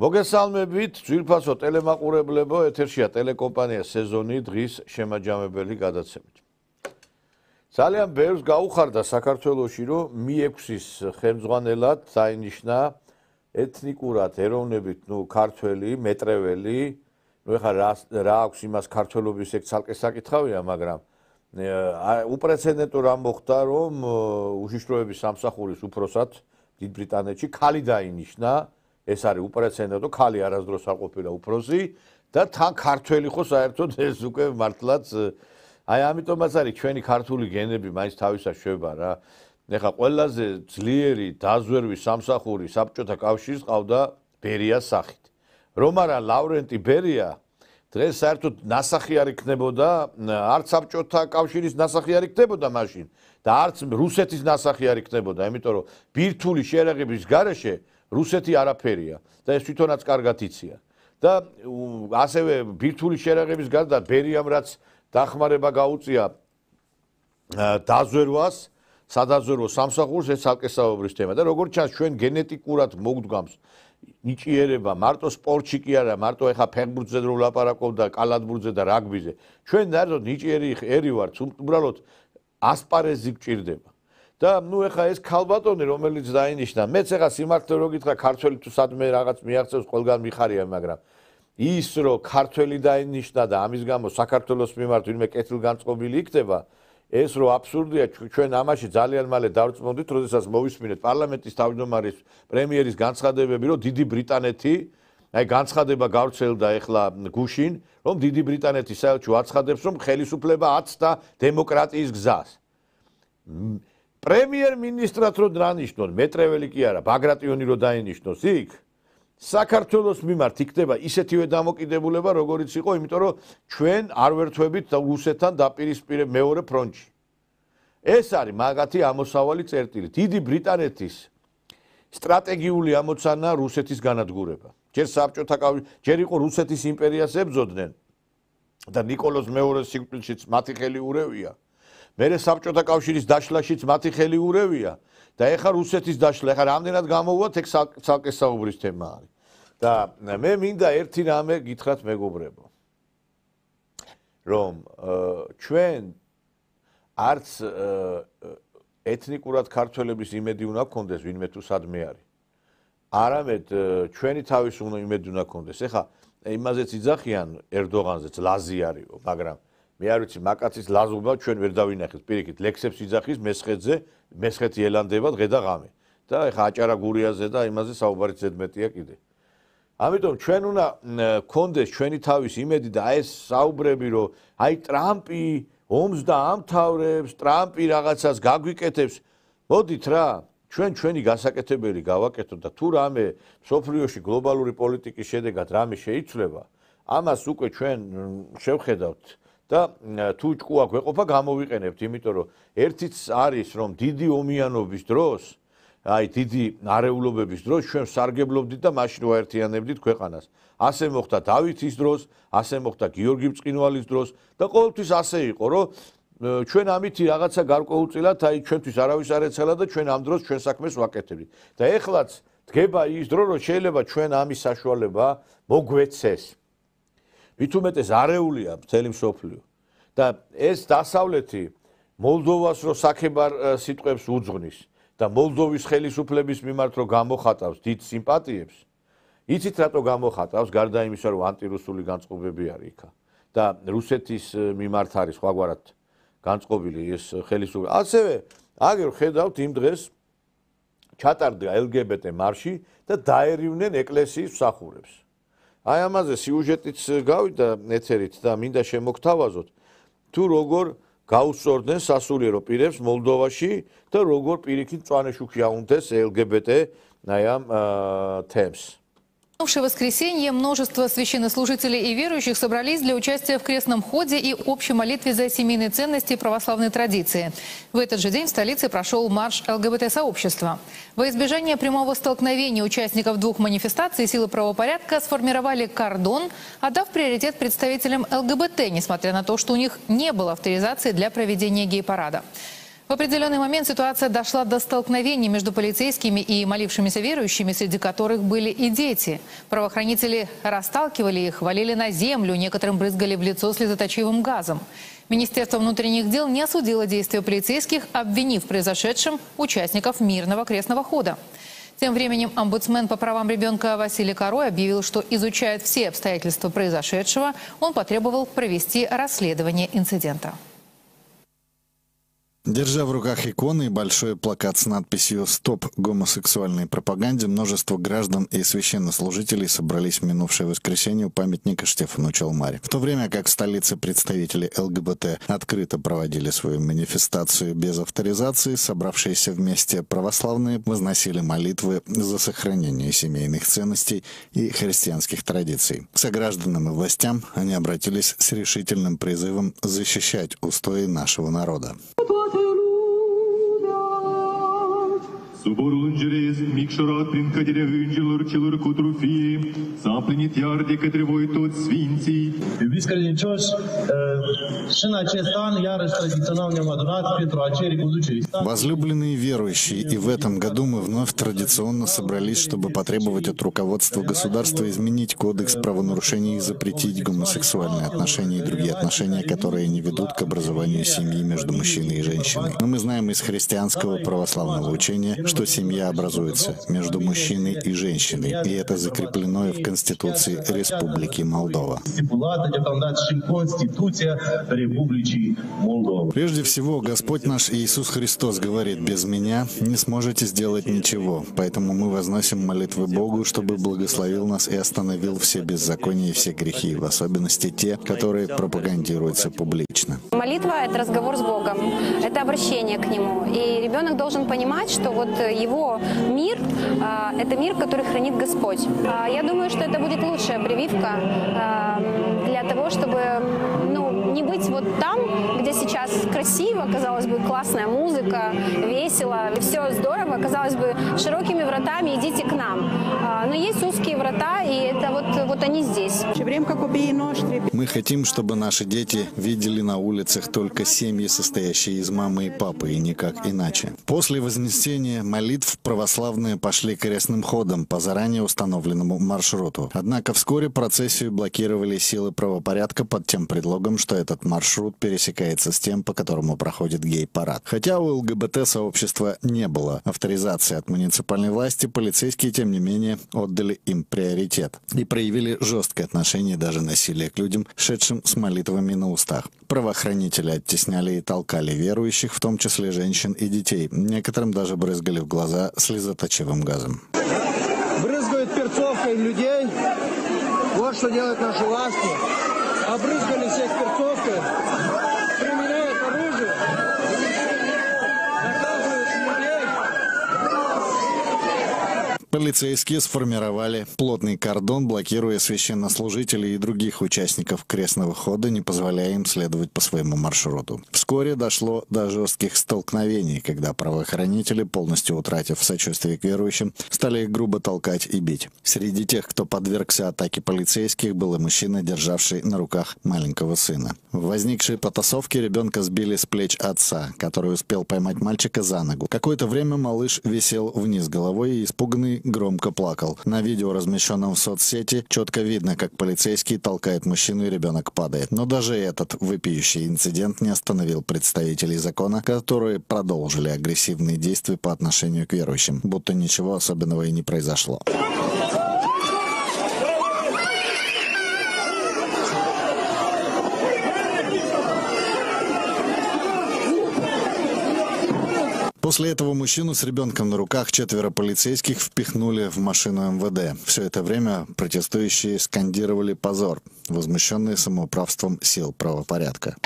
მოგესალმებით, ძვირფასო ტელემაყურებლებო, ეთერშია ტელეკომპანია სეზონი დღის შემაჯამებელი გადაცემით. ძალიან ბევრს გაუხარდა საქართველოში, რომ Mi-6-ის ხელმძღვანელად დაინიშნა ეთნიკურად, ეროვნებით, ქართველი, მეტრეველი, ეხლა რა აქვს იმას ქართველობის ეგ ცალკე საკითხავია, მაგრამ უპრეცედენტო რამ მოხდა, რომ უშიშროების სამსახურის უფროსად დიდ ბრიტანეთში ქალი დაინიშნა. ეს არის უპრეცედენტო, ქალი არასდროს არ ყოფილა უფროსი და თან ქართველი ხო საერთოდ ეს უკვე მართლაც აი ამიტომაც არის ჩვენი ქართული გენები მაინც თავისას შვება რა. ეხლა ყველაზე ძლიერი დაზვერვის სამსახური საბჭოთა კავშირს ყავდა ბერიას სახით. რომ არა ლავრენტი ბერია დღეს საერთოდ ნასახი არ იქნებოდა, არც საბჭოთა კავშირის ნასახი არ იქნებოდა მაშინ და არც რუსეთის ნასახი არ იქნებოდა, იმიტომ რომ ბირთვული შერეღების გარეშე რუსეთი არაფერია და ეს თვითონაც კარგად იციან. და ასევე ბირთვული შერეღების გარდა ბერიამ რაც დახმარება გაუწია დაზვერვას, სადაზვერვო სამსახურს, ეს ალკესაუბრის თემა და როგორც ჩანს ჩვენ გენეტიკურად მოგდგამს ნიჭიერება მარტო სპორტში კი არა, მარტო ეხა ფეხბურთზე რო ვლაპარაკობ და კალათბურთზე და რაგბიზე. ჩვენ ნაერთოდ ნიჭიერი ერი ვართ, უბრალოდ ასპარეზი გჭირდება. და ეხა ეს ქალბატონი რომელიც დაინიშნა, მეც ეხა სიმართლე რო გითხრა, ქართველი თუ სადმე რაღაც მიაღწევს, ყველგან მიხარია, მაგრამ ის რომ ქართველი დაინიშნა და ამის გამო საქართველოს მიმართ ვინმე კეთილგანწყობილი იქნება, ეს რომ აბსურდია, ჩვენ ამაში ძალიან მალე დავწმუნდით, როდესაც მოვისმინეთ პარლამენტის თავმჯდომარის პრემიერის განცხადებები, რომ დიდი ბრიტანეთი, აი განცხადება გავრცელდა ეხლა გუშინ, რომ დიდი ბრიტანეთი საელჩო აცხადებს, რომ ხელისუფლება აცდა დემოკრატიის გზას. პრემიერ-მინისტრად რო დანიშნონ, მეტრეველი კი არა, ბაგრატიონი რო დაინიშნოს იქ, საქართველოს მიმართ იქნება ისეთივე დამოკიდებულება, როგორიც იყო, იმიტომ რომ ჩვენ არ ვერთვებით რუსეთთან დაპირისპირებ მეორე ფრონტში. ეს არის მაგათი ამოსავალი წერტილი. დიდი ბრიტანეთის სტრატეგიული ამოცანა რუსეთის განადგურება. ჯერ საბჭოთა კავშირი, ჯერ იყო რუსეთის იმპერიას ებრძოდნენ და ნიკოლოზ მეორეს სიკვდილშიც მათი ხელი ურევია. მერე საბჭოთა კავშირის დაშლაშიც მათი ხელი ურევია და ეხა რუსეთის დაშლა, ეხა რამდენად გამოვუათ, ეგ ცალკე საუბრის თემა არის. და მე მინდა ერთი რამე გითხრათ მეგობრებო, რომ ჩვენ არც ეთნიკურად ქართველების იმედი უნდა გქონდეს ვინმე თუ სადმე არის. არამედ ჩვენი თავის უნდა იმედი უნდა გქონდეს. ეხა იმაზეც იძახიან ერდოღანზეც ლაზი არისო, მაგრამ მე არ ვიცი, მაკაცის ლაზობა ჩვენ ვერ დავინახეთ. პირიქით, ლექსებს იძახის მესხეთზე, მესხეთი ელანდება დღე და ღამე. და ეხა აჭარა გურიაზე და იმაზე საუბარი ზედმეტია კიდე. ამიტომ ჩვენ უნდა გქონდეს ჩვენი თავის იმედი და ეს საუბრები, რომ აი ტრამპი ომს და ამთავრებს, ტრამპი რაღაცას გაგვიკეთებს, მოდით რა, ჩვენ ჩვენი გასაკეთებელი გავაკეთოთ და თუ რამე მსოფლიოში გლობალური პოლიტიკის შედეგად რამე შეიცვლება, ამას უკვე ჩვენ შევხედავთ. და თუ ჭკუა გვეყოფა გამოვიყენებთ, იმიტომ რომ ერთიც არის, რომ დიდი ომიანობის დროს, აი დიდი არეულობების დროს ჩვენ სარგებლობდით და მაშინ ვაერთიანებდით ქვეყანას. ასე მოხდა დავითის დროს, ასე მოხდა გიორგი ბრწყინვალის დროს და ყოველთვის ასე იყო, რომ ჩვენ ამითი რაღაცა გარკვეულწილად აი ჩვენთვის არავის არ ეცალა და ჩვენ ამ დროს ჩვენ საქმეს ვაკეთებდით. და ეხლაც დგება ის დრო, რომ შეიძლება ჩვენ ამის საშუალება მოგვეცეს. მით უმეტეს არეულია მთელი მსოფლიო და ეს დასავლეთი მოლდოვას რო საქებარ სიტყვებს უძღვნის და მოლდოვის ხელისუფლების მიმართ რო გამოხატავს დიდ სიმპათიებს, იცით რატო გამოხატავს, გარდა იმისა, რომ ანტირუსული განწყობები არის იქა და რუსეთის მიმართ არის სხვაგვარად განწყობილი ეს ხელისუფლება. ასევე აგერ ხედავთ იმ დღეს ჩატარდა LGBT მარში და დაერივნენ ეკლესიის მსახურებს. აი ამაზე სიუჟეტიც გავიდა ეთერით და მინდა შემოგთავაზოთ, თუ როგორ გაუსწორდნენ სასულიერო პირებს მოლდოვაში და როგორ პირიქით მწვანეშუქი აუნდეს LGBT თემს. В воскресенье множество священнослужителей и верующих собрались для участия в крестном ходе и общей молитве за семейные ценности и православные традиции. В этот же день в столице прошел марш ЛГБТ-сообщества. Во избежание прямого столкновения участников двух манифестаций силы правопорядка сформировали кордон, отдав приоритет представителям ЛГБТ, несмотря на то, что у них не было авторизации для проведения гей-парада. В определенный момент ситуация дошла до столкновений между полицейскими и молившимися верующими, среди которых были и дети. Правоохранители расталкивали их, валили на землю, некоторым брызгали в лицо слезоточивым газом. Министерство внутренних дел не осудило действия полицейских, обвинив в произошедшем участников мирного крестного хода. Тем временем омбудсмен по правам ребенка Василий Корой объявил, что изучает все обстоятельства произошедшего. Он потребовал провести расследование инцидента. Держа в руках иконы и большой плакат с надписью «Стоп гомосексуальной пропаганде», множество граждан и священнослужителей собрались в минувшее воскресенье у памятника Штефану Чалмари. В то время как в столице представители ЛГБТ открыто проводили свою манифестацию без авторизации, собравшиеся вместе православные возносили молитвы за сохранение семейных ценностей и христианских традиций. К согражданам и властям они обратились с решительным призывом защищать устои нашего народа. Собор Лунжерез, микшерат, принкадеря, îngelor celor cu trufie, s-a plinit iar de către voi toți sfinții. Iubiți credincioși, și în acest an, iarăși tradițional ne-am adunat pentru a cere conducerii statului. Возлюбленные верующие, и в этом году мы вновь традиционно собрались, чтобы потребовать от руководства государства изменить кодекс правонарушений и запретить гомосексуальные отношения и другие отношения, которые не ведут к образованию семьи между мужчиной и женщиной. Но мы знаем из христианского православного учения, что семья образуется между мужчиной и женщиной, и это закреплено и в Конституции Республики Молдова. Прежде всего, Господь наш Иисус Христос говорит: «Без меня не сможете сделать ничего». Поэтому мы возносим молитвы Богу, чтобы благословил нас и остановил все беззакония и все грехи, в особенности те, которые пропагандируются публично. Молитва — это разговор с Богом, это обращение к Нему. И ребенок должен понимать, что вот его мир — это мир, который хранит Господь. Я думаю, что это будет лучшая прививка для того, чтобы не быть вот там, где сейчас красиво, казалось бы, классная музыка, весело, все здорово, казалось бы, широкими вратами идите к нам. Но есть узкие врата, и это вот они здесь. Мы хотим, чтобы наши дети видели на улицах только семьи, состоящие из мамы и папы, и никак иначе. После вознесения молитв православные пошли крестным ходом по заранее установленному маршруту. Однако вскоре процессию блокировали силы правопорядка под тем предлогом, что этот маршрут пересекается с тем, по которому проходит гей-парад. Хотя у ЛГБТ-сообщества не было авторизации от муниципальной власти, полицейские, тем не менее, отдали им приоритет и проявили жесткое отношение, даже насилие к людям, шедшим с молитвами на устах. Правоохранители оттесняли и толкали верующих, в том числе женщин и детей. Некоторым даже брызгали в глаза слезоточивым газом. Брызгают перцовкой людей. Вот что делают наши власти. Обрызгали всех перцовкой. Применяют оружие. Наказывают людей. Полицейские сформировали плотный кордон, блокируя священнослужителей и других участников крестного хода, не позволяя им следовать по своему маршруту. Вскоре дошло до жестких столкновений, когда правоохранители, полностью утратив сочувствие к верующим, стали их грубо толкать и бить. Среди тех, кто подвергся атаке полицейских, был и мужчина, державший на руках маленького сына. В возникшей потасовке ребенка сбили с плеч отца, который успел поймать мальчика за ногу. Какое-то время малыш висел вниз головой и, испуганный, громко плакал. На видео, размещенном в соцсети, четко видно, как полицейский толкает мужчину и ребенок падает. Но даже этот вопиющий инцидент не остановил представителей закона, которые продолжили агрессивные действия по отношению к верующим, будто ничего особенного и не произошло. После этого мужчину с ребенком на руках 4 полицейских впихнули в машину МВД. Все это время протестующие скандировали «позор», возмущенные самоуправством сил правопорядка.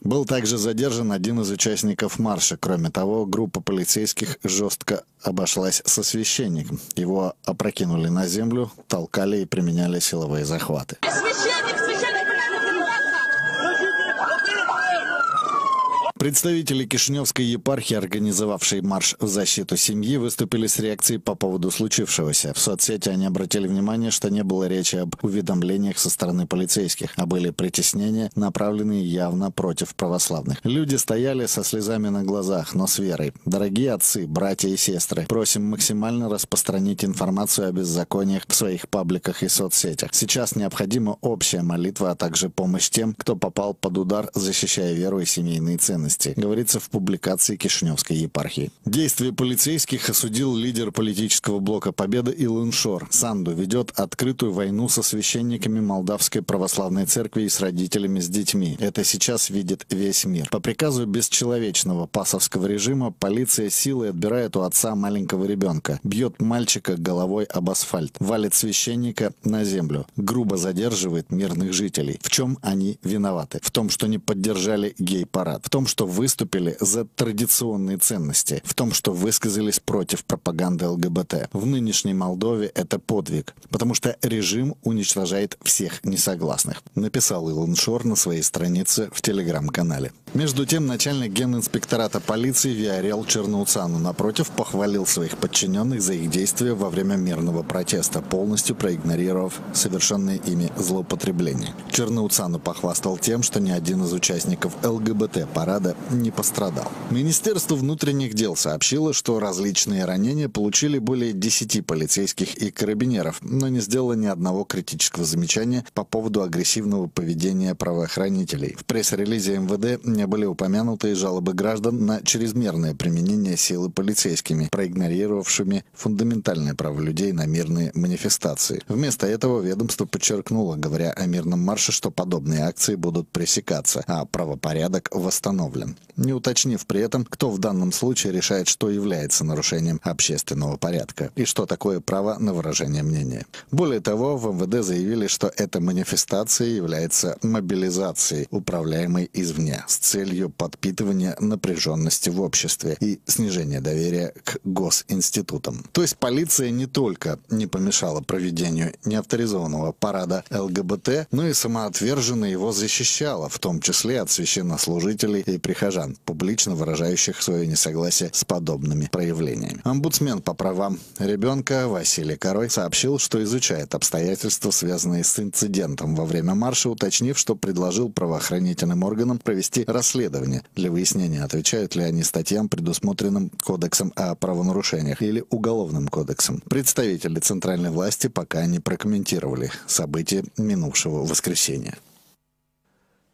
Был также задержан один из участников марша. Кроме того, группа полицейских жестко обошлась со священником. Его опрокинули на землю, толкали и применяли силовые захваты. Представители Кишиневской епархии, организовавшие марш в защиту семьи, выступили с реакцией по поводу случившегося. В соцсети они обратили внимание, что не было речи об уведомлениях со стороны полицейских, а были притеснения, направленные явно против православных. Люди стояли со слезами на глазах, но с верой. Дорогие отцы, братья и сестры, просим максимально распространить информацию о беззакониях в своих пабликах и соцсетях. Сейчас необходима общая молитва, а также помощь тем, кто попал под удар, защищая веру и семейные ценности, говорится в публикации Кишиневской епархии. Действия полицейских осудил лидер политического блока «Победа» Илон Шор. Санду ведет открытую войну со священниками Молдавской православной церкви и с родителями с детьми. Это сейчас видит весь мир. По приказу бесчеловечного пасовского режима полиция силой отбирает у отца маленького ребенка, бьет мальчика головой об асфальт, валит священника на землю, грубо задерживает мирных жителей. В чем они виноваты? В том, что не поддержали гей-парад, в том, что выступили за традиционные ценности, в том, что высказались против пропаганды ЛГБТ. В нынешней Молдове это подвиг, потому что режим уничтожает всех несогласных, написал Илон Шор на своей странице в телеграм-канале. Между тем, начальник генинспектората полиции Виарел Черноуцану, напротив, похвалил своих подчиненных за их действия во время мирного протеста, полностью проигнорировав совершенные ими злоупотребления. Черноуцану похвастал тем, что ни один из участников ЛГБТ-парада не пострадал. Министерство внутренних дел сообщило, что различные ранения получили более 10 полицейских и карабинеров, но не сделало ни одного критического замечания по поводу агрессивного поведения правоохранителей. В пресс-релизе МВД не были упомянуты жалобы граждан на чрезмерное применение силы полицейскими, проигнорировавшими фундаментальное право людей на мирные манифестации. Вместо этого ведомство подчеркнуло, говоря о мирном марше, что подобные акции будут пресекаться, а правопорядок восстановлен, не уточнив при этом, кто в данном случае решает, что является нарушением общественного порядка и что такое право на выражение мнения. Более того, в МВД заявили, что эта манифестация является мобилизацией, управляемой извне, с целью подпитывания напряженности в обществе и снижения доверия к госинститутам. То есть полиция не только не помешала проведению неавторизованного парада ЛГБТ, но и самоотверженно его защищала, в том числе от священнослужителей и прихожан, публично выражающих свое несогласие с подобными проявлениями. Омбудсмен по правам ребенка Василий Корой сообщил, что изучает обстоятельства, связанные с инцидентом во время марша, уточнив, что предложил правоохранительным органам провести расследование для выяснения, отвечают ли они статьям, предусмотренным Кодексом о правонарушениях или Уголовным кодексом. Представители центральной власти пока не прокомментировали события минувшего воскресенья.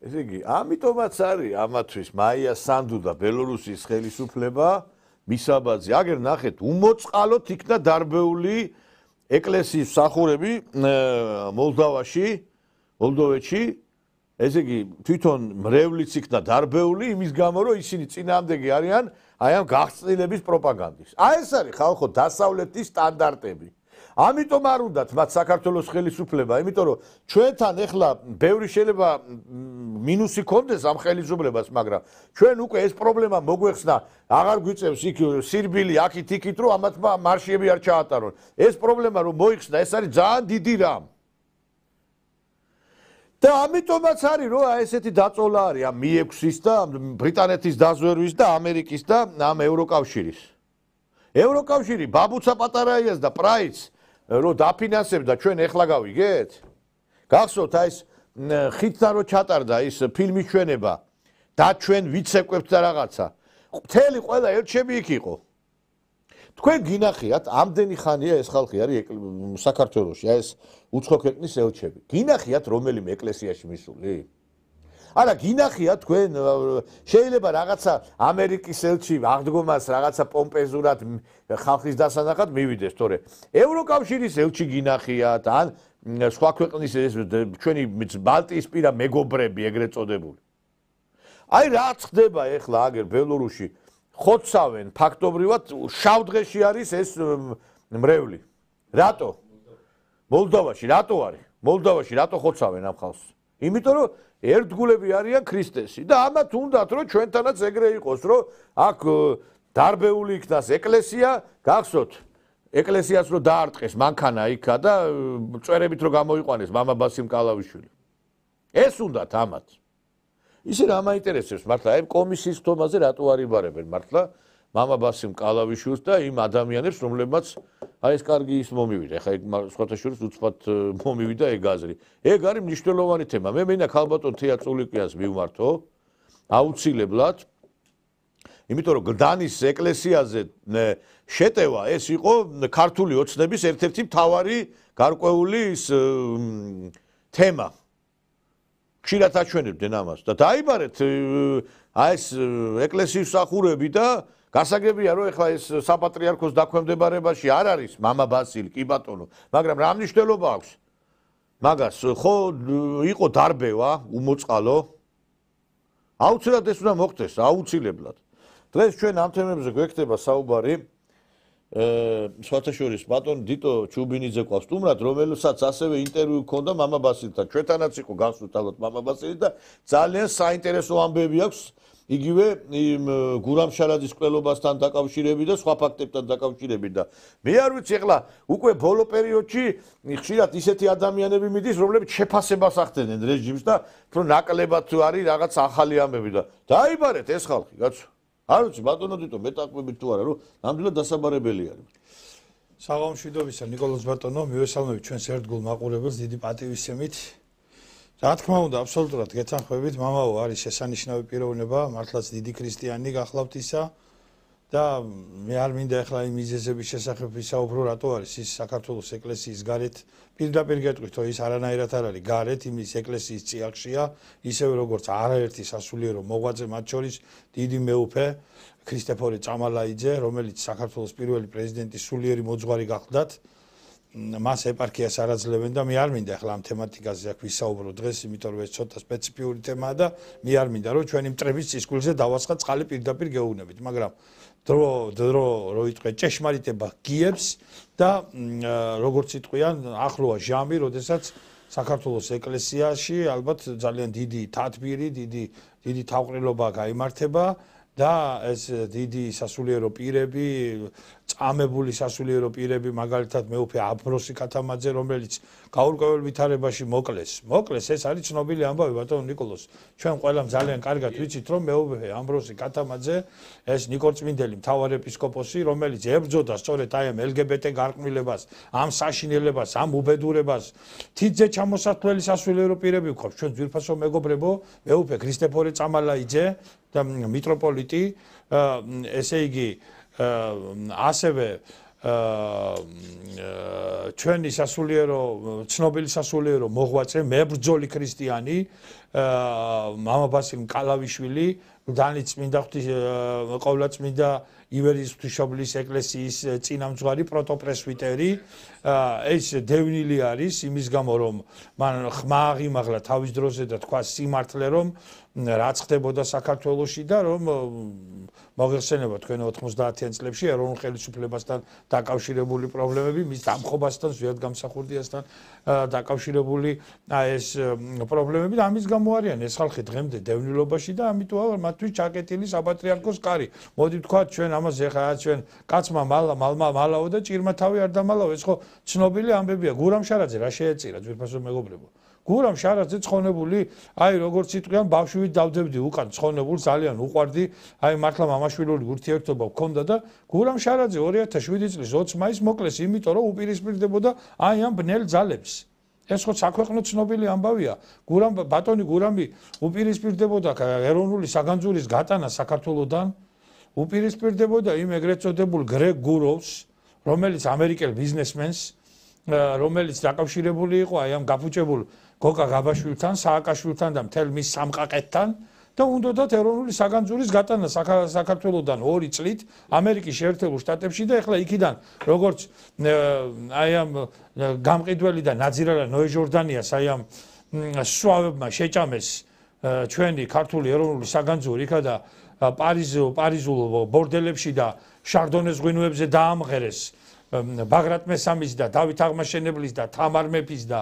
ესე იგი, ამიტომაც არის ამათვის მაია სანდუ და ბელორუსის ხელისუფლება მისაბაძე. აგერ ნახეთ, უმოწყალოდ იქნა დარბეული ეკლესიის მსახურები მოლდოვეთში. ესე იგი, თვითონ მრევლიც იქნა დარბეული იმის გამო, რომ ისინი წინააღმდეგი არიან აი ამ გახსნილების პროპაგანდის. აი ეს არის ხალხო დასავლეთის სტანდარტები. ამიტომ არ უნდათ მათ საქართველოს ხელისუფლება, იმიტომ რომ ჩვენთან ეხლა ბევრი შეიძლება მინუსი კონდეს ამ ხელისუფლებას, მაგრამ ჩვენ უკვე ეს პრობლემა მოგვეხსნა, აღარ გვიწევს იქ სირბილი აქით-იქით, რომ ამათ მარშიები არ ჩაატარონ. ეს პრობლემა რომ მოიხსნა, ეს არის ძალიან დიდი რამ. და ამიტომაც არის, რომ აი ესეთი დაწოლა არის ამ Mi6-ის და ბრიტანეთის დაზვერვის და ამერიკის და ამ ევროკავშირის. ევროკავშირი ბაბუცა პატარაიას და პრაიც რომ დაფინანსებდა ჩვენ ეხლა გავიგეთ? გახსოვთ აი ეს ხიდთან რო ჩატარდა ის ფილმის ჩვენება და ჩვენ ვიცეკვებთ და რაღაცა. მთელი ყველა ელჩები იქ იყო. თქვენ გინახიათ, ამდენი ხანია ეს ხალხი არის საქართველოში, აი ეს უცხო ქვეყნის ელჩები. გინახიათ რომელიმე ეკლესიაში მისული? არა, გინახიათ თქვენ შეიძლება რაღაცა ამერიკის ელჩი აღდგომას რაღაცა პომპეზურად ხალხის დასანახად მივიდეს, თორე ევროკავშირის ელჩი გინახიათ, ან სხვა ქვეყნის ჩვენი ბალტიისპირა მეგობრები ეგრეთ წოდებული. აი რაც ხდება ეხლა აგერ ბელორუსში, ხოცავენ ფაქტობრივად შავ დღეში არის ეს მრევლი. რატო? მოლდოვაში რატო არის? მოლდოვაში რატო ხოცავენ ამ ხალხს? იმიტომ რომ ერთგულები არიან ქრისტესი და ამათ უნდათ რომ ჩვენთანაც ეგრე იყოს, რომ აქ დარბეული იქნას ეკლესია, გახსოვთ, ეკლესიას რომ დაარტყეს მანქანა იქა და წვერებით რომ გამოიყვანეს მამა ბასილ კალავიშვილი. ეს უნდათ ამათ. ისე რა მაინტერესებს მართლა, აი კომისიის თომაზე რატო არ იბარებენ მართლა მამა ბასილ კალავიშვილს და იმ ადამიანებს, რომლებმაც აი ეს კარგი ის მომივიდა. ეხლა ეგ სხვათა შორის უცბად მომივიდა ეგ აზრი. ეგ არის მნიშვნელოვანი თემა. მე მინდა ქალბატონ თეა წულიკიანს მივმართო აუცილებლად. იმიტომ რომ გდანის ეკლესიაზე შეტევა ეს იყო ქართული ოცნების ერთ-ერთი მთავარი გარკვეული თემა. ხშირად აჩვენებდნენ ამას და დაიბარეთ აი ეს ეკლესიის მსახურები და გასაგებია რომ ეხლა ეს საპატრიარქოს დაქვემდებარებაში არ არის მამა ბასილი, კი ბატონო, მაგრამ რა მნიშვნელობა აქვს? მაგას ხო იყო დარბევა, უმოწყალო. აუცილებლად ეს უნდა მოხდეს, აუცილებლად. დღეს ჩვენ ამ თემებზე გვექნება საუბარი სხვათა შორის ბატონ დიტო ჩუბინიძე ყავს სტუმრად, რომელსაც ასევე ინტერვიუ ჰქონდა მამა ბასილთან. ჩვენთანაც იყო გახსოვთ ალბათ მამა ბასილი და ძალიან საინტერესო ამბები აქვს იგივე იმ გურამ შარაძის კვლელობასთან დაკავშირებით და სხვა ფაქტებთან დაკავშირებით და მე არ ვიცი ეხლა უკვე ბოლო პერიოდში ხშირად ისეთი ადამიანები მიდის, რომლებიც შეფასებას ახდენენ რეჟიმს და რომ ნაკლებად არის რაღაც ახალი ამბები და დაიბარეთ ეს ხალხი, კაცო. არ ვიცი ბატონო დიტო მეტაკვებით თუ არა რომ ნამდვილად დასაბარებელი არის. საღამოშვიდობისა ნიკოლოზ ბატონო, მივესალმებით ჩვენს ერთგულ მაყურებელს დიდი პატივისცემით. რა თქმა უნდა, აბსოლუტურად გეთანხმებით, მამაო არის შესანიშნავი პიროვნება, მართლაც დიდი ქრისტიანი გახლავთ ისა და მე არ მინდა ახლა იმ მიზეზების შესახებ ვისაუბრო, რატო არის ის საქართველოს ეკლესიის გარეთ პირდაპირ გეტყვით, რომ ის არანაირად არ არის გარეთ იმის ეკლესიის წიაღშია, ისევე როგორც არაერთი სასულიერო მოღვაწე, მათ შორის დიდი მეუფე ქრისტეფორე წამალაიძე, რომელიც საქართველოს პირველი პრეზიდენტის სულიერი მოძღვარი გახლდათ. მას ეპარქიას არ აძლევენ და მე არ მინდა ახლა ამ თემატიკაზე აქ ვისაუბრო დღეს, იმიტომ რომ ეს ცოტა სპეციფიური თემაა და მე არ მინდა რომ ჩვენი მტრების წისქვილზე დავასხა წყალი პირდაპირ გეუბნებით, მაგრამ დრო რო იტყვე ჭეშმარიტება გიებს და როგორც იტყვიან, ახლოა ჟამი, როდესაც საქართველოს ეკლესიაში ალბათ ძალიან დიდი თათბირი, დიდი თავყრილობა გაიმართება და ეს დიდი სასულიერო პირები, წამებული სასულიერო პირები, მაგალითად მეუფე ამბროსი ქათამაძე, რომელიც გაურკვეველ ვითარებაში მოკლეს, ეს არის ცნობილი ამბავი ბატონ ნიკოლოზ. ჩვენ ყველამ ძალიან კარგად ვიცით, რომ მეუფე ამბროსი ქათამაძე, ეს ნიკორწმინდელი მთავარეპისკოპოსი, რომელიც ებრძოდა სწორედ აი ამ LGBT გარყვნილებას, ამ საშინელებას, ამ უბედურებას, თითზე ჩამოსათვლელი სასულიერო პირები გვყავს. ჩვენ ძვირფასო მეგობრებო, მეუფე ქრისტეფორე წამალაიძე და მიტროპოლიტი, ესე იგი ასევე ჩვენი სასულიერო ცნობილი სასულიერო მოღვაწე, მებრძოლი ქრისტიანი მამა ბასილ კალავიშვილი, გდანის წმინდა ყოვლადწმინდა ივერიის ღვთისმშობლის ეკლესიის წინამძღვარი პროტოპრესვიტერი, ეს დევნილი არის იმის გამო რომ მან ხმა აღიმაღლა თავის დროზე და თქვა სიმართლე რომ რაც ხდებოდა საქართველოში და რომ მოგეხსენება თქვენ 90-იან წლებში ეროვნულ ხელისუფლებასთან დაკავშირებული პრობლემები, მის დამხობასთან, ზვიად გამსახურდიასთან დაკავშირებული ეს პრობლემები და ამის გამო არიან ეს ხალხი დღემდე დევნილობაში და ამიტომ მათთვის ჩაკეტილი საპატრიარქოს კარი. მოდი ვთქვათ ჩვენ ამაზე ხა ჩვენ კაცმა მალაო და ჭირმა თავი არ დამალაო, ეს ხო ცნობილი ამბებია. გურამ შარაძე რა შეეწირა ძვირფასო მეგობრებო. გურამ შარაძე ცხონებული, აი როგორც იტყვიან, ბავშვით დავდებდი უკან ცხონებულ, ძალიან უყვარდი, აი მართლა მამაშვილური ურთიერთობა გქონდა და გურამ შარაძე 2007 წლის 20 მაისს მოკლეს, იმიტომ რომ უპირისპირდებოდა აი ამ ბნელ ძალებს. ეს ხო საქვეყნო ცნობილი ამბავია. ბატონი გურამი უპირისპირდებოდა ეროვნული საგანძურის გატანა საქართველოსთან, უპირისპირდებოდა იმ ეგრეთ წოდებულ გრეგ გუროვს, რომელიც ამერიკელ ბიზნესმენს, რომელიც დაკავშირებული იყო აი ამ გაფუჭებულ გოგა გაბაშვილთან, სააკაშვილთან და მთელ მის სამყაყეთთან და უნდათ ეროვნული საგანძურის გატანა საქართველოსთან 2 წლით ამერიკის შეერთებულ შტატებში და ეხლა იქიდან როგორც აი ამ გამყიდველი და ნაძირალა ნოე ჟორდანიას აი ამ სვავებმა შეჭამეს ჩვენი ქართული ეროვნული საგანძური იქა და პარიზულ ბორდელებში და შარდონეს ღვინოებზე დაამღერეს ბაგრატ მესამის და დავით აღმაშენებლის და თამარ მეფის და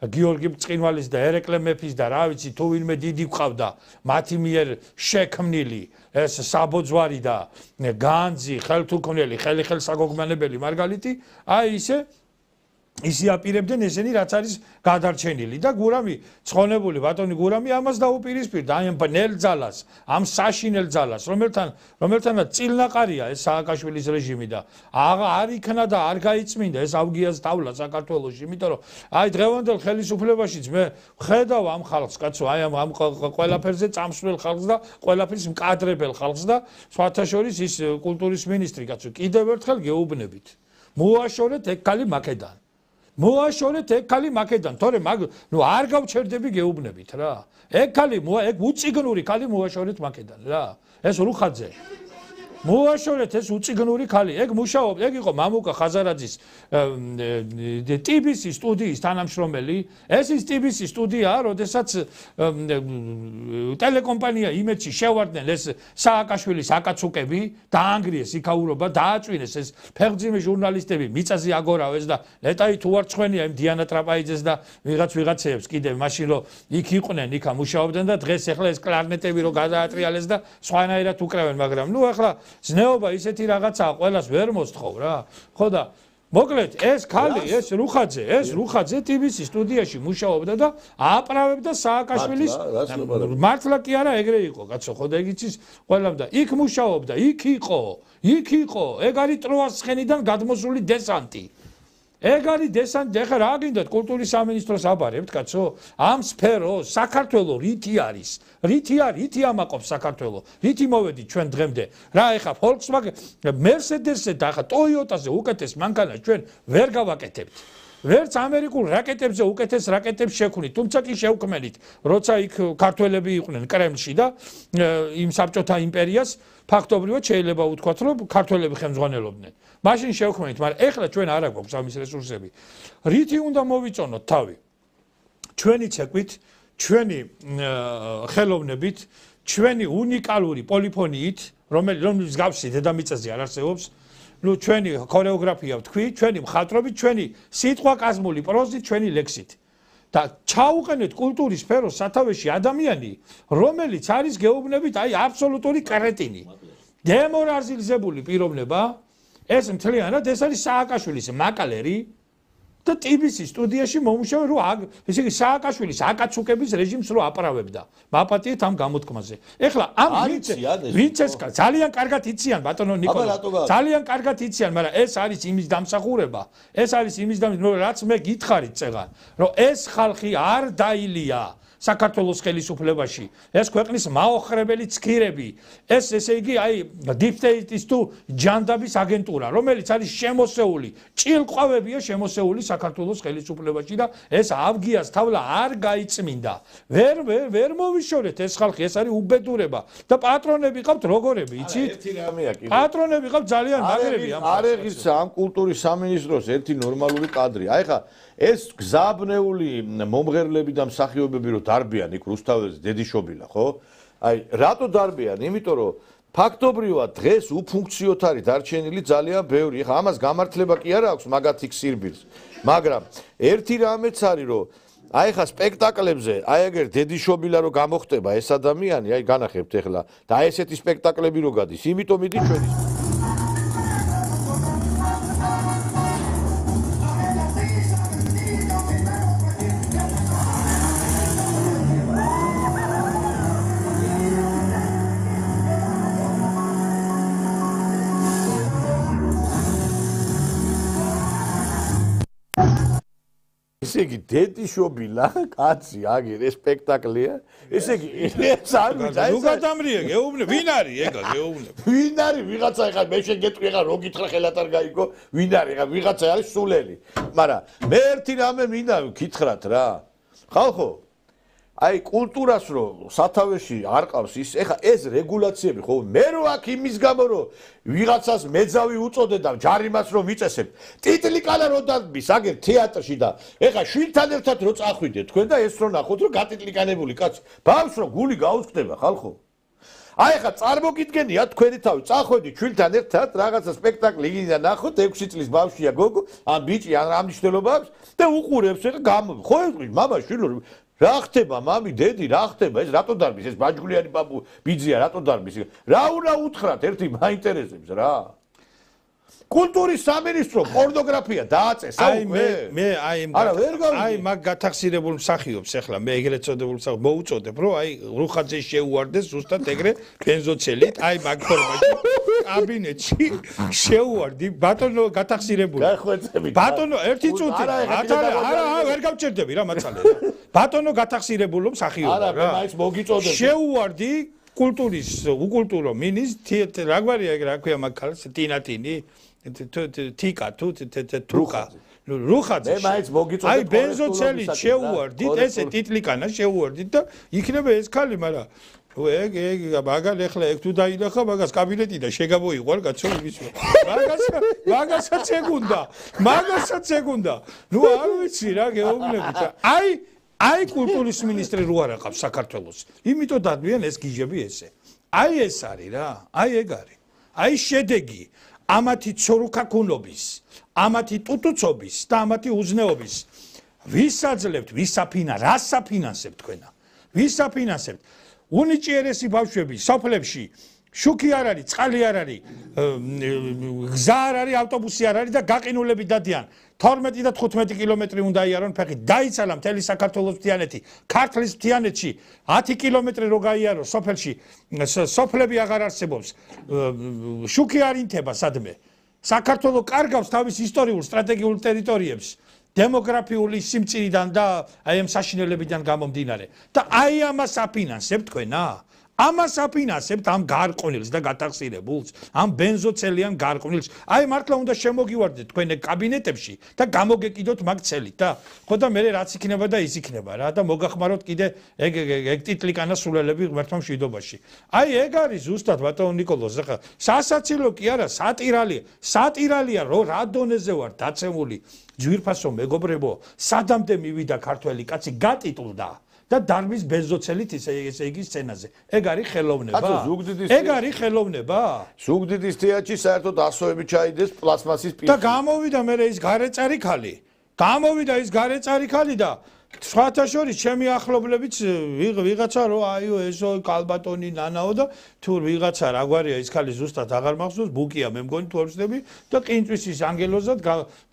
გიორგი ბრწყინვალის და ერეკლე მეფის და რა ვიცი თუ ვინმე დიდი ყავდა მათი მიერ შექმნილი ეს საბოძვარი და განძი ხელთუქმნელი ხელი საგოგმანებელი მარგალიტი აი ისე აპირებდნენ ესენი რაც არის გადარჩენილი და გურამი ცხონებული ბატონი გურამი ამას დაუპირისპირდა აი ამ ბნელ ძალას ამ საშინელ ძალას რომელთანაც წილნაყარია ეს სააკაშვილის რეჟიმი და არ იქნა და არ გაიწმინდა ეს ავგიას თავლა საქართველოში იმიტომ რომ აი დღევანდელ ხელისუფლებაშიც მე ხედავ ამ ხალხს კაცო აი ამ ყველაფერზე წამსვლელ ხალხს და ყველაფრის მკადრებელ ხალხს და სხვათა შორის ის კულტურის მინისტრი კაცო კიდევ ერთხელ გეუბნებით მოაშორეთ ეგ ქალი მაკედან მოაშორეთ ეგ ქალი მაკედან თორე ნუ არ გავჩერდები გეუბნებით რა ეგ ქალი ეგ უწიგნური ქალი მოაშორეთ მაკედან რა ეს რუხაძე მოაშორეთ ეს უწიგნური ქალი ეგ მუშაობს ეგ იყო მამუკა ხაზარაძის TBC სტუდიის თანამშრომელი ეს ის TBC სტუდიაა როდესაც ტელეკომპანია იმედში შევარდნენ ეს სააკაშვილის აკაცუკები დაანგრიეს იქაურობა დააწვინეს ეს ფეხმძიმე ჟურნალისტები მიწაზე აგორავეს და ნეტაი თუ არ ცხენია იმ დიანა ტრაპაიძეს და ვიღაცეებს კიდევ მაშინ რომ იქ იყვნენ იქა მუშაობდნენ და დღეს ახლა ეს კლარნეტები რომ გადაატრიალეს და სხვანაირად უკრავენ მაგრამ ნუ ახლა ზნეობა ისეთი რაღაცაა ყველას ვერ მოსთხოვ რა ხო და მოკლედ ეს ქალი ეს რუხაძე TBC სტუდიაში მუშაობდა და აპრავებდა სააკაშვილის მართლა კი არა ეგრე იყო კაცო ხო და იგიცის ყველამ და იქ მუშაობდა იქ იყო ეგ არის ტროას ცხენიდან გადმოსული დესანტი ეგ არის დესანტი ეხლა რა გინდათ კულტურის სამინისტროს აბარებთ კაცო ამ სფეროს საქართველოს რითი არის რითი ამაყობს საქართველოს რითი მოვედით ჩვენ დღემდე რა ეხლა Volkswagen Mercedes-ზე და ახლა Toyota-ზე უკეთეს მანქანას ჩვენ ვერ გავაკეთებთ ვერც ამერიკულ რაკეტებზე უკეთეს რაკეტებს შექმნით თუმცა კი შევქმნით როცა იქ ქართველები იყვნენ კრემლში და იმ საბჭოთა იმპერიას ფაქტობრივად შეიძლება უთქვათ რომ ქართველები ხელმძღვანელობდნენ მაშინ შევქმნით მაგრამ ეხლა ჩვენ არ აგვაქვს ამის რესურსები რითი უნდა მოვიწონოთ თავი ჩვენი ცეკვით ჩვენი ხელოვნებით ჩვენი უნიკალური პოლიფონიით რომელიც გავსი დედამიწაზე არ არსებობს ნუ ჩვენი ქორეოგრაფია ვთქვი ჩვენი მხატვრობით ჩვენი სიტყვაკაზმული პროზით ჩვენი ლექსით და ჩაუყენეთ კულტურის სფეროს სათავეში ადამიანი რომელიც არის გეუბნებით აი აბსოლუტური კრეტინი დემორალიზებული პიროვნება ეს მთლიანად ეს არის სააკაშვილის მაკალერი და TBC სტუდიაში მომუშავე რომ ესე იგი სააკაშვილის აკაცუკების რეჟიმს რო აპრავებდა მაპატიეთ ამ გამოთქმაზე ეხლა ამ ვინცესკა ძალიან კარგად იციან ბატონო ნიკოლა ძალიან კარგად იციან მაგრამ ეს არის იმის დამსახურება ეს არის იმის რაც მე გითხარით წეგან რომ ეს ხალხი არ დაილია საქართველოს ხელისუფლებაში ეს ქვეყნის მაოხრებელი ცქირები ეს ესე იგი აი დიფტეიტის თუ ჯანდაბის აგენტურა რომელიც არის შემოსეული ჭილყვავებია შემოსეული საქართველოს ხელისუფლებაში და ეს ავგიას თავლა არ გაიწმინდა ვერ მოვიშორეთ ეს ხალხი ეს არის უბედურება და პატრონები ყავთ როგორები იცით ერთი რამეა კი პატრონები ყავთ ძალიან მაგრები არ ეღირს ამ კულტურის სამინისტროს ერთი ნორმალური კადრი აი ხა ეს გზაბნეული მომღერლები და მსახიობები რო დარბიან იქ რუსთაველზე დედიშობილა ხო? აი რატო დარბიან? იმიტომ რომ ფაქტობრივად დღეს უფუნქციოთ არის დარჩენილი ძალიან ბევრი. ეხლა ამას გამართლება კი არა აქვს მაგათი ქსირბილს. მაგრამ ერთი რამეც არის რომ აი ხა სპექტაკლებზე აი ეგერ დედიშობილა რო გამოხდება ეს ადამიანი აი განახებთ ეხლა და აი ესეთი სპექტაკლები რო გადის იმიტომ მიდი ჩვენი ესე იგი დედიშობილა კაცი აგერ ეს სპექტაკლია ესე იგი ეს არ ვიცი ნუ გადამრია გეუბნე ვინ არის ეგა გეუბნე ვინ არის ვიღაცა ეხლა მე შეგეტყვი ეხლა რო გითხრა ხელად არ გაიგო ვინ არის ეხლა ვიღაცა არის სულელი მაგრამ მე ერთი რამე მინდა გითხრათ რა ხალხო აი კულტურას რო სათავეში არ ყავს ის ეხლა ეს რეგულაციები ხო მე რო აქ იმის გამო რომ ვიღაცას მეძავი უწოდე და ჯარიმას რო მიწესებ ტიტლიკალა რო დაგბის აგერ თეატრში და ეხლა შვილთან ერთად რო წახვიდე თქვენ და ეს რო ნახოთ რომ გატიტლიკანებული კაც ბავშვს რო გული გაუწყდება ხალხო აი ხა წარმოგიდგენია თქვენი თავი, წახვედი ჩვილთან ერთად რაღაცა სპექტაკლი იგინდა ნახოთ 6 წლის ბავშვია გოგო, ან ბიჭი, ან რა მნიშვნელობა აქვს და უყურებს ეხა ხო მამა შვილო რა ხდება მამი დედი რა ხდება ეს რატო დარბის ეს ბაჯგვლიანი ბიძია რატო დარბის რა უნდა უთხრათ ერთი მაინტერესებს რა კულტურის სამინისტრო პორნოგრაფია დააწეს მე აი მაგ გათახსირებულ მსახიობს ახლა მე ეგრეთ წოდებულ მსახიობს მოუწოდებ რომ აი რუხაძე შეუვარდეს ზუსტად ეგრე ბენზოცელით აი მაგ ფორმაში კაბინეტში შეუვარდი ბატონო გათახსირებული ბატონო ერთი წუთი არა ვერ გავჭერდები რა მაცალე ბატონო გათახსირებულო მსახიობ რა მაინც მოგიწოდებ შეუვარდი კულტურის უკულტურო მინისტრ რა გვარია ეგ რა ქვია მაგ ქალს ტინატინი თიკა თუკა რუხაძე მე მაინც მოგიწოდებ აი ბენზოცელით შეუვარდით ესე ტიტლიკანა შეუვარდით და იქნება ეს ქალი მაგრამ ეგ მაგალ ეხლა ეგ თუ დაინახა მაგას კაბინეტიდან შეგამოიყვარ კაცო იმის მაგასაც ეგუნდა ნუ არ ვიცი რა გეუბნებით აი კულტურის მინისტრი რო არ აყავს საქართველოს იმიტომ დადმიან ეს გიჟები ესე აი ეს არის რა აი ეგ არის აი შედეგი ამათი ცორუქაქუნობის ამათი ტუტუცობის და ამათი უზნეობის ვისაძლევთ რას საფინანსებთ თქვენა ვის საფინანსებთ უნიჭიერესი ბავშვები სოფლებში შუქი არ არის წყალი არ არის გზა არ არის ავტობუსი არ არის და გაყინულები დადიან 12 და 15 კილომეტრი უნდა იარონ ფეხი დაიცალა მთელი საქართველოს მთიანეთი ქართლის მთიანეთში 10 კილომეტრი რო გაიარო სოფელში სოფლები აღარ არსებობს შუქი არ ინთება სადმე საქართველოს კარგავს თავის ისტორიულ სტრატეგიულ ტერიტორიებს დემოგრაფიული სიმწირიდან და აი ამ საშინელებიდან გამომდინარე და აი ამას აფინანსებთ თქვენა ამას აფინანსებთ ამ გარყვნილს და გათახსირებულს ამ ბენზოცელიან გარყვნილს აი მართლა უნდა შემოგივარდეთ თქვენ კაბინეტებში და გამოგეკიდოთ მაგ ცელით და ხო და მე რაც იქნება და ის იქნება რა და მოგახმაროთ კიდე ეგ ტიტლიკანა სულელები ღმერთმა მშვიდობაში აი ეგ არის ზუსტად ბატონო ნიკოლოზ ახლა სასაცილო კი არა სატირალია რო რა დონეზე ვარ დაცემული ძვირფასო მეგობრებო სადამდე მივიდა ქართველი კაცი გატიტულდა და დარბის ბენზოცელით ესე იგი სცენაზე. ეგ არის ხელოვნება. ეგ არის ხელოვნება. ზუგდიდის თეატრში საერთოდ ასოები ჩაიდეს პლასმასის პირში. და გამოვიდა მე ის გარეწარი ხალი. და სხვათა შორის ჩემი ახლობლებიც ვიღაცა რო აიო ესო კალბატონი ნანაო და თუ ვიღაცა რა გვარია ის ხალი ზუსტად აღარ მახსოვს ბუკია მე მგონი თუ არ ვწდები და ყინწვისის ანგელოზად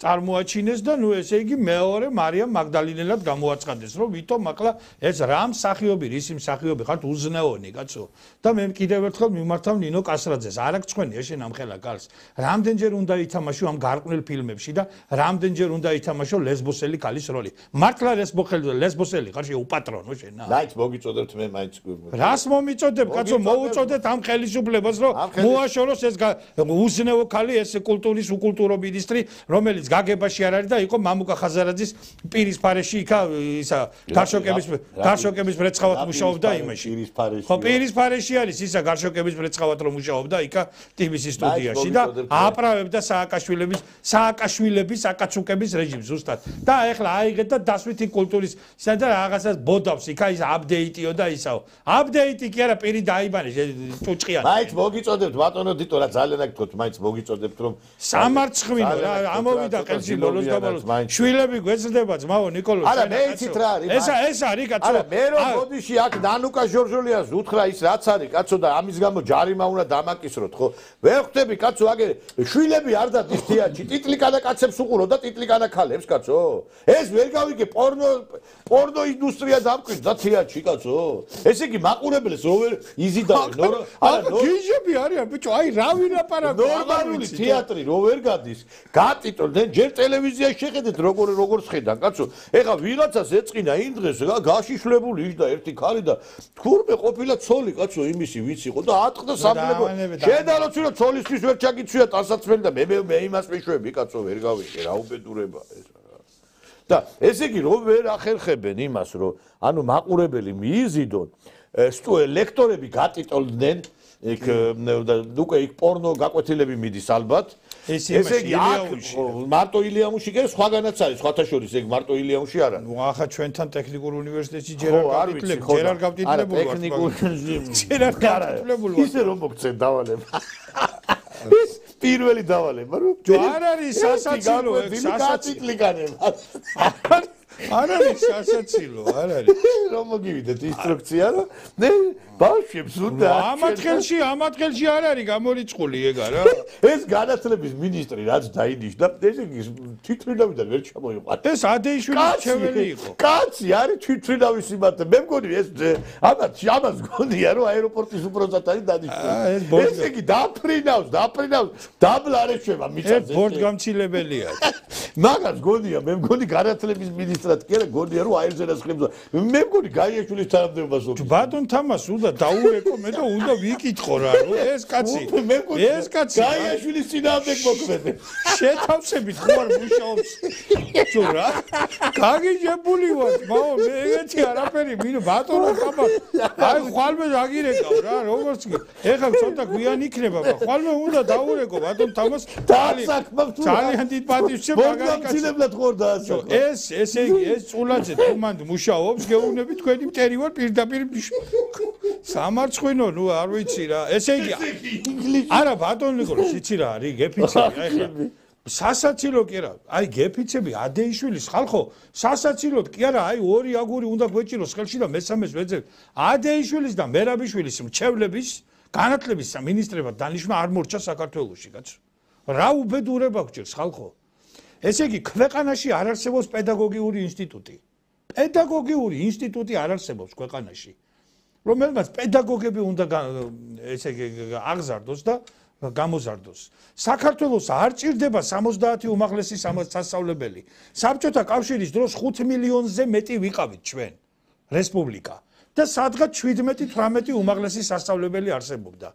წარმოაჩინეს და ნუ ესე იგი მეორე მარიამ მაგდალინელად გამოაცხადეს რომ ვითომ ახლა ეს რა მსახიობი რისი მსახიობი ხართ უზნეონი კაცო და მე კიდევ ერთხელ მიმართავ ნინო კასრაძეს არ აქცხვენია შენ ამ ხელა კალს რამდენჯერ უნდა ითამაშო ამ გარყვნილ ფილმებში და რამდენჯერ უნდა ითამაშო ლესბოსელი ქალის როლი მართლა ლესბოსელი ხარ შე უპატრონო შენა მაინც მოგიწოდებთ მე მაინც რას მომიწოდებ კაცო მოუწოდეთ ამ ხელისუფლებას რომ მოაშოროს ეს უზნეო ქალი ეს კულტურის უკულტურო მინისტრი რომელიც გაგებაში არ არის და იყო მამუკა ხაზარაძის პირის ფარეში იქა ისა გარშოკების ბრეცხავად მუშაობდა იმაში ხო პირის ფარეში არის ისა გარშოკების ბრეცხავად რომ მუშაობდა იქა ტივისის სტუდიაში და aapravebda სააკაშვილების აკაცუკების რეჟიმს ზუსტად და ეხლა აიღეთ და დასვითი კულტურის სადა რაღაცას ბოდავს იქა ის აპდეიტიო და ისაო აპდეიტი კი არა პირი დაიბანე ჭუჭყიანი მაინც მოგიწოდებთ ბატონო დიტო რა ძალიან აკეთოთ მაინც მოგიწოდებთ რომ სამარცხვინო რა ამოვიდა ყელში ბოლოს და ბოლოს შვილები გვეცდება ძმაო ნიკოლოზ არა მე იცით რა არის ეს არის კაცო არა მე რომ ბოდიში აქ ნანუკა ჟორჟოლიას უთხრა ის რაც არის კაცო და ამის გამო ჯარიმა უნდა დამაკისროთ ხო ვერ ხვდები კაცო აგერ შვილები არ დადის თეატრში ტიტლიკანა კაცებს უყურო და ტიტლიკანა ქალებს კაცო ეს ვერ გავიგე პორნო ინდუსტრია დამკვიდრდა თეატრში კაცო ესე იგი მაყურებელს რო ვერ იზიდავენ არა გიჟები არიან ბიჭო აი რა ვინაპარაკო ნორმალური თეატრი რო ვერ გადის გატიტოლდნენ ჯერ ტელევიზიაში შეხედეთ როგორ შეხედან კაცო ეხა ვიღაცას ეწყინა იმ დღეს გაშიშვლებული იჯდა ერთი ქალი და თურმე ყოფილა ცოლი კაცო იმისი ვიც იყო და ატყდა სამბლეკო შედაროც რომ ცოლისთვის ვერ ჩაგიცვია ტანსაცმელი და მე იმას მეშვები კაცო ვერ გავიგე რა უბედურება ეს და ესე იგი რომ ვერ ახერხებენ იმას რომ ანუ მაყურებელი მიიზიდონ ლექტორები გატიტოლდნენ იქ უკვე იქ პორნო გაკვეთილები მიდის ალბათ ესე იგი მარტო ილიამუში კი სხვაგანაც არის, სხვათა შორის ეგ მარტო ილიამუში არ არის. ნუ ახლა ჩვენთან ტექნიკურ უნივერსიტეტში ჯერ არ გავტიტლებულ ვარ. ჯერ არ გავტიტლებულ ვარ. ისე რომ მოგცენ დავალება. ის პირველი დავალება, რომ არ არის სასაცილო ეგ სასაცილო. არ არის სასაცილო, არ არის. რომ მოგივიდეთ ინსტრუქცია, რომ ნე ბავშვებს უნდა ამათ ხელში არ არის გამორიცხული ეგ არა. ეს განათლების მინისტრი რაც დაინიშნა, ესე იგი თვითმფრინავიდან ვერ ჩამოიყვანეს. ეს ადეიშვილის რჩეველი იყო. კაცი არის თვითმფრინავის იმათ. მე მგონი ეს ამას გონია რომ აეროპორტის უბრალოდ არის დანიშნული. ესე იგი დაფრინავს, დაბლა არ ეშვება მიწაზე. ეს ბორტგამცილებელია. მაგას გონია, მე მგონი განათლების მინისტრად კი არა, გონია რომ აერზენას ხმებდა. მე მგონი გაიაშვილის თანამდებობას ოფისში. ბატონ თამას უნდა დაურეკო მე და უნდა ვიკითხო რა, რომ ეს კაცი გაიაშვილის წინააღმდეგ მოქმედე. შეთავსებით ხო არ მუშაობს. თუ რა? გაგიჟებული ვარ, მაო, მე ეგეთი არაფერი, მინო ბატონო თამას. აი ხვალმე აგირეკავ რა, როგორც კი. ეხლა ცოტა გვიან იქნება, ხვალმე უნდა დაურეკო ბატონ თამას. ძალიან დიდ პატივს მაგალითად ხო დაასახა. ესე იგი ეს წულაძე თუ მანდ მუშაობს, გეუბნები თქვენი მტერი ვარ პირდაპირ სამარცხვინო, ნუ არ ვიცი რა. ესე იგი არა ბატონ ნიკოლოზ, იცი რა არის გეფიცები, აი ხა სასაცილო კი არა, აი გეფიცები ადეიშვილის ხალხო, სასაცილოდ კი არა, აი ორი აგური უნდა გვეჭიროს ხელში და მესამეს ვეძებ. ადეიშვილის და მერაბიშვილის მრჩევლების განათლების მინისტრებად დანიშვნა არ მორჩა საქართველოში, კაცო. რა უბედურება გჭირს ხალხო? ესე იგი ქვეყანაში არ არსებობს პედაგოგიური ინსტიტუტი. პედაგოგიური ინსტიტუტი არ არსებობს ქვეყანაში. რომელმაც პედაგოგები უნდა ესე იგი აღზარდოს და გამოზარდოს. საქართველოს არ ჭირდება 70 უმაღლესი სასწავლებელი. საბჭოთა კავშირის დროს 5 მილიონზე მეტი ვიყავით ჩვენ რესპუბლიკა და სადღაც 17-18 უმაღლესი სასწავლებელი არსებობდა.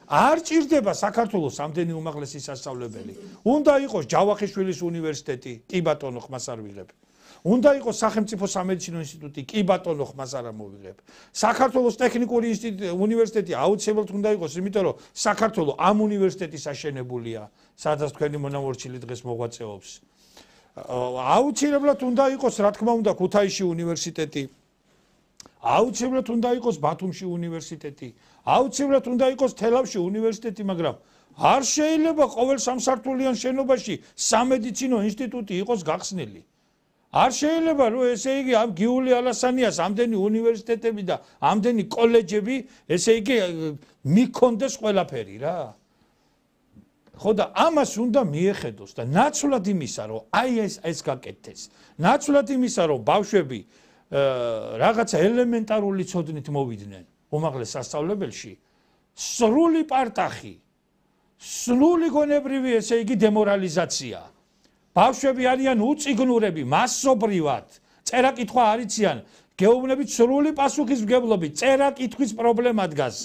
არ ჭირდება საქართველოს ამდენი უმაღლესი სასწავლებელი. უნდა იყოს ჯავახიშვილის უნივერსიტეტი, კი ბატონო, ხმას არ ვიღებ. უნდა იყოს სახელმწიფო სამედიცინო ინსტიტუტი, კი ბატონო, ხმას არ მოვიღებ. საქართველოს ტექნიკური უნივერსიტეტი აუცილებლად უნდა იყოს, იმიტომ რომ საქართველოს ამ უნივერსიტეტის აშენებულია, სადაც თქვენი მონამორჩილი დღეს მოღვაწეობს. აუცილებლად უნდა იყოს, რა თქმა უნდა, ქუთაისში უნივერსიტეტი. აუცილებლად უნდა იყოს ბათუმში უნივერსიტეტი. აუცილებლად უნდა იყოს თელავში უნივერსიტეტი, მაგრამ არ შეიძლება ყოველ სამსართულიან შენობაში სამედიცინო ინსტიტუტი იყოს გახსნილი. არ შეიძლება რომ ესე იგი ამ გიული ალასანიას ამდენი უნივერსიტეტები და ამდენი კოლეჯები ესე იგი მიქონდეს ყველაფერი რა. ხო და ამას უნდა მიეხედოს და ნაცვლად იმისა რომ აი ეს გაკეთდეს. ნაცვლად იმისა რომ ბავშვები რაღაცა ელემენტარული ცოდნით მოვიდნენ უმაღლეს სასწავლებელში, სრული პარტახი, სრული გონებრივი ესე იგი დემორალიზაცია. ბავშვები არიან უწიგნურები, მასობრივად, წერა-კითხვა არ იციან, გეუბნებით სრული პასუხისმგებლობით, წერა-კითხვის პრობლემა დგას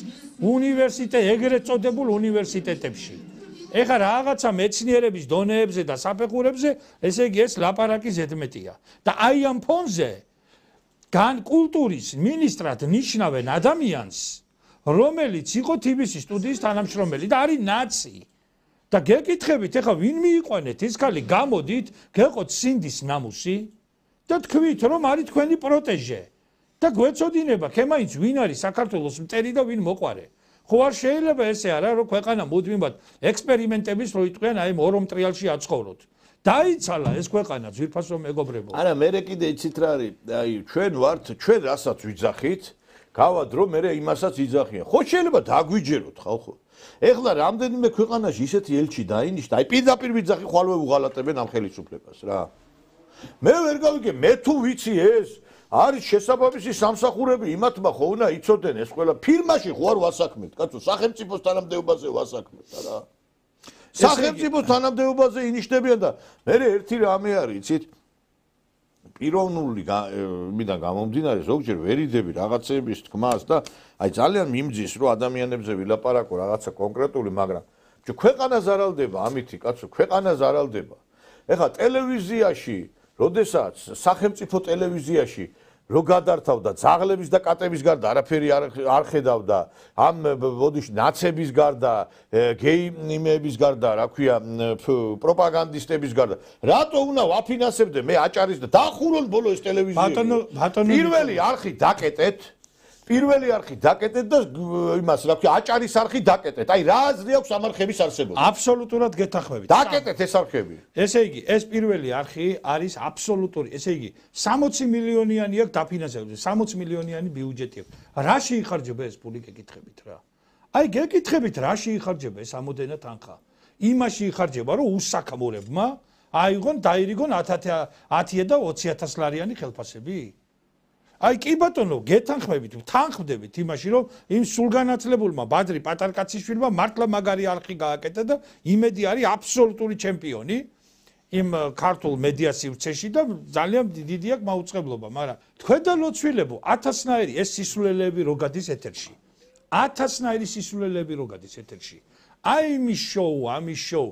ეგრეთ წოდებულ უნივერსიტეტებში. ეხლა რაღაცა მეცნიერების დონეებზე და საფეხურებზე, ესე იგი ეს ლაპარაკი ზედმეტია. და აი ამ ფონზე კულტურის მინისტრად ნიშნავენ ადამიანს, რომელიც იყო TBC სტუდიის თანამშრომელი და არის ნაცი. და გეკითხებით, ეხლა ვინ მიიყვანეთ ეს ქალი, გამოდით, გეყოთ სინდის ნამუსი და თქვით, რომ არის თქვენი პროტეჟე. და გვეწოდინება, ქემაინც ვინ არის საქართველოს მტერი და ვინ მოყვარე. ხო არ შეიძლება ესე არა, რომ ქვეყანა მუდმივად ექსპერიმენტების რო იტყვიან, აი ორომ ტრიალში აცხოვროთ. დაიცალა ეს ქვეყანა ძვირფასო მეგობრებო. არა, მე კიდე იცით რა არის, აი ჩვენ ვართ, ჩვენ რასაც ვიძახით, გავად რომ მე იმასაც იძახიან. ხო შეიძლება დაგვიჯეროთ ხალხო. ეხლა რამდენიმე ქვეყანაში ისეთი ელჩი დაინიშნა, აი პირდაპირ ვიძახი, ხვალვე უღალატებენ ამ ხელისუფლებას რა. მე ვერ გავიგე, მე თუ ვიცი ეს არის შესაბამისი სამსახურები, იმათმა ხო უნდა იცოდნენ ეს ყველა ფილმაში ხო არ ვასაქმებთ, კაცო, სახელმწიფოს თანამდებობაზე ვასაქმებთ რა. სახელმწიფოს თანამდებობაზე ინიშნებიან და მე ერთი რამე არის, იცით? პიროვნული იმიდან გამომდინარე ზოგჯერ ვერიდები რაღაცების თქმას და აი ძალიან მიმძის რომ ადამიანებზე ვილაპარაკო რაღაცა კონკრეტული, მაგრამ ქვეყანა ზარალდება ამითი, კაცო, ქვეყანა ზარალდება. ეხლა ტელევიზიაში, როდესაც სახელმწიფო ტელევიზიაში რო გადართავდა ძაღლების და კატების გარდა არაფერი არ ხედავდა ამ ბოდიში ნაცების გარდა გეიმების გარდა რა ქვია პროპაგანდისტების გარდა რატო უნდა ვაფინანსებდე მე აჭარის და დახურონ ბოლო ეს ტელევიზია პირველი არხი დაკეტეთ და იმას რა ქვია აჭარის არხი დაკეტეთ აი რა აზრი აქვს ამ არხების არსებობა აბსოლუტურად გეთანხმებით დაკეტეთ ეს არხები ესე იგი ეს პირველი არხი არის აბსოლუტური ესე იგი 60 მილიონიანი აქვს დაფინანსებული 60 მილიონიანი ბიუჯეტი აქვს რაში იხარჯება ეს პული გეკითხებით რა აი გეკითხებით რაში იხარჯება ეს ამოდენა თანხა იმაში იხარჯება რომ უსაქმურებმა აიღონ დაირიგონ 10 და 20000 ლარიანი ხელფასები აი კი ბატონო გეთანხმებით თანხმდებით იმაში რომ იმ სულგანაცლებულმა ბადრი პატარკაციშვილმა მართლა მაგარი არხი გააკეთა და იმედი არის აბსოლუტური ჩემპიონი იმ ქართულ მედია სივრცეში და ძალიან დიდი აქვს მაუწყებლობა მაგრამ თქვენ და ლოცვილებო 1000-ნაირი ეს სისულელეები რო გადის ეთერში 1000-ნაირი სისულელეები რო გადის ეთერში აი ამის შოუ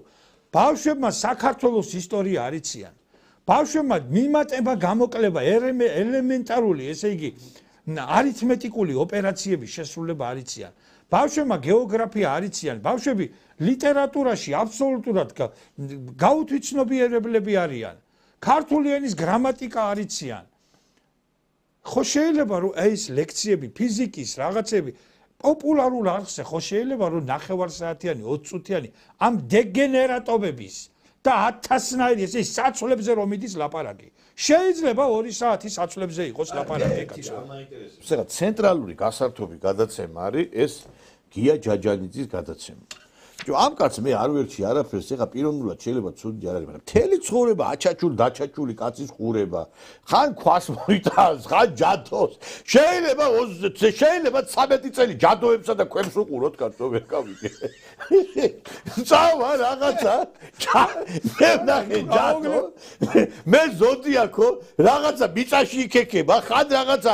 ბავშვებმა საქართველოს ისტორია არიციან ბავშვებმა მიმატება გამოკლება ელემენტარული ესე იგი არითმეტიკული ოპერაციების შესრულება არიციან ბავშვებმა გეოგრაფია არიციან ბავშვები ლიტერატურაში აბსოლუტურად გაუთვითცნობიერებლები არიან ქართული ენის გრამატიკა არიციან ხო შეიძლება რომ ეს ლექციები ფიზიკის რაღაცები პოპულარულ არხზე ხო შეიძლება რომ 9 საათიანი 20 წუთიანი ამ დეგენერატობების და 1000-ნაირი ესე საცვლებზე რომ მიდის ლაპარაკი. შეიძლება 2 საათი საცვლებზე იყოს ლაპარაკი კაცო. ეხლა ცენტრალური გასართობი გადაცემა არის ეს გია ჯაჯანიძის გადაცემა. ამ კაცს მე არ ვერჩი არაფერს, ეხლა პიროვნულად შეიძლება ცუდი არ არის, მაგრამ მთელი ცხოვრება დაჩაჩული კაცის ყურება. ხან ქვას მოიტანს, ხან ჯადოს. შეიძლება 13 წელი ჯადოებსა და ქვებს უყუროთ კაცო, ვერ გავიგე. წავა რაღაცა. მე ვნახე ჯადო. მე ზოდიაქო რაღაცა მიწაში იქექება, ხან რაღაცა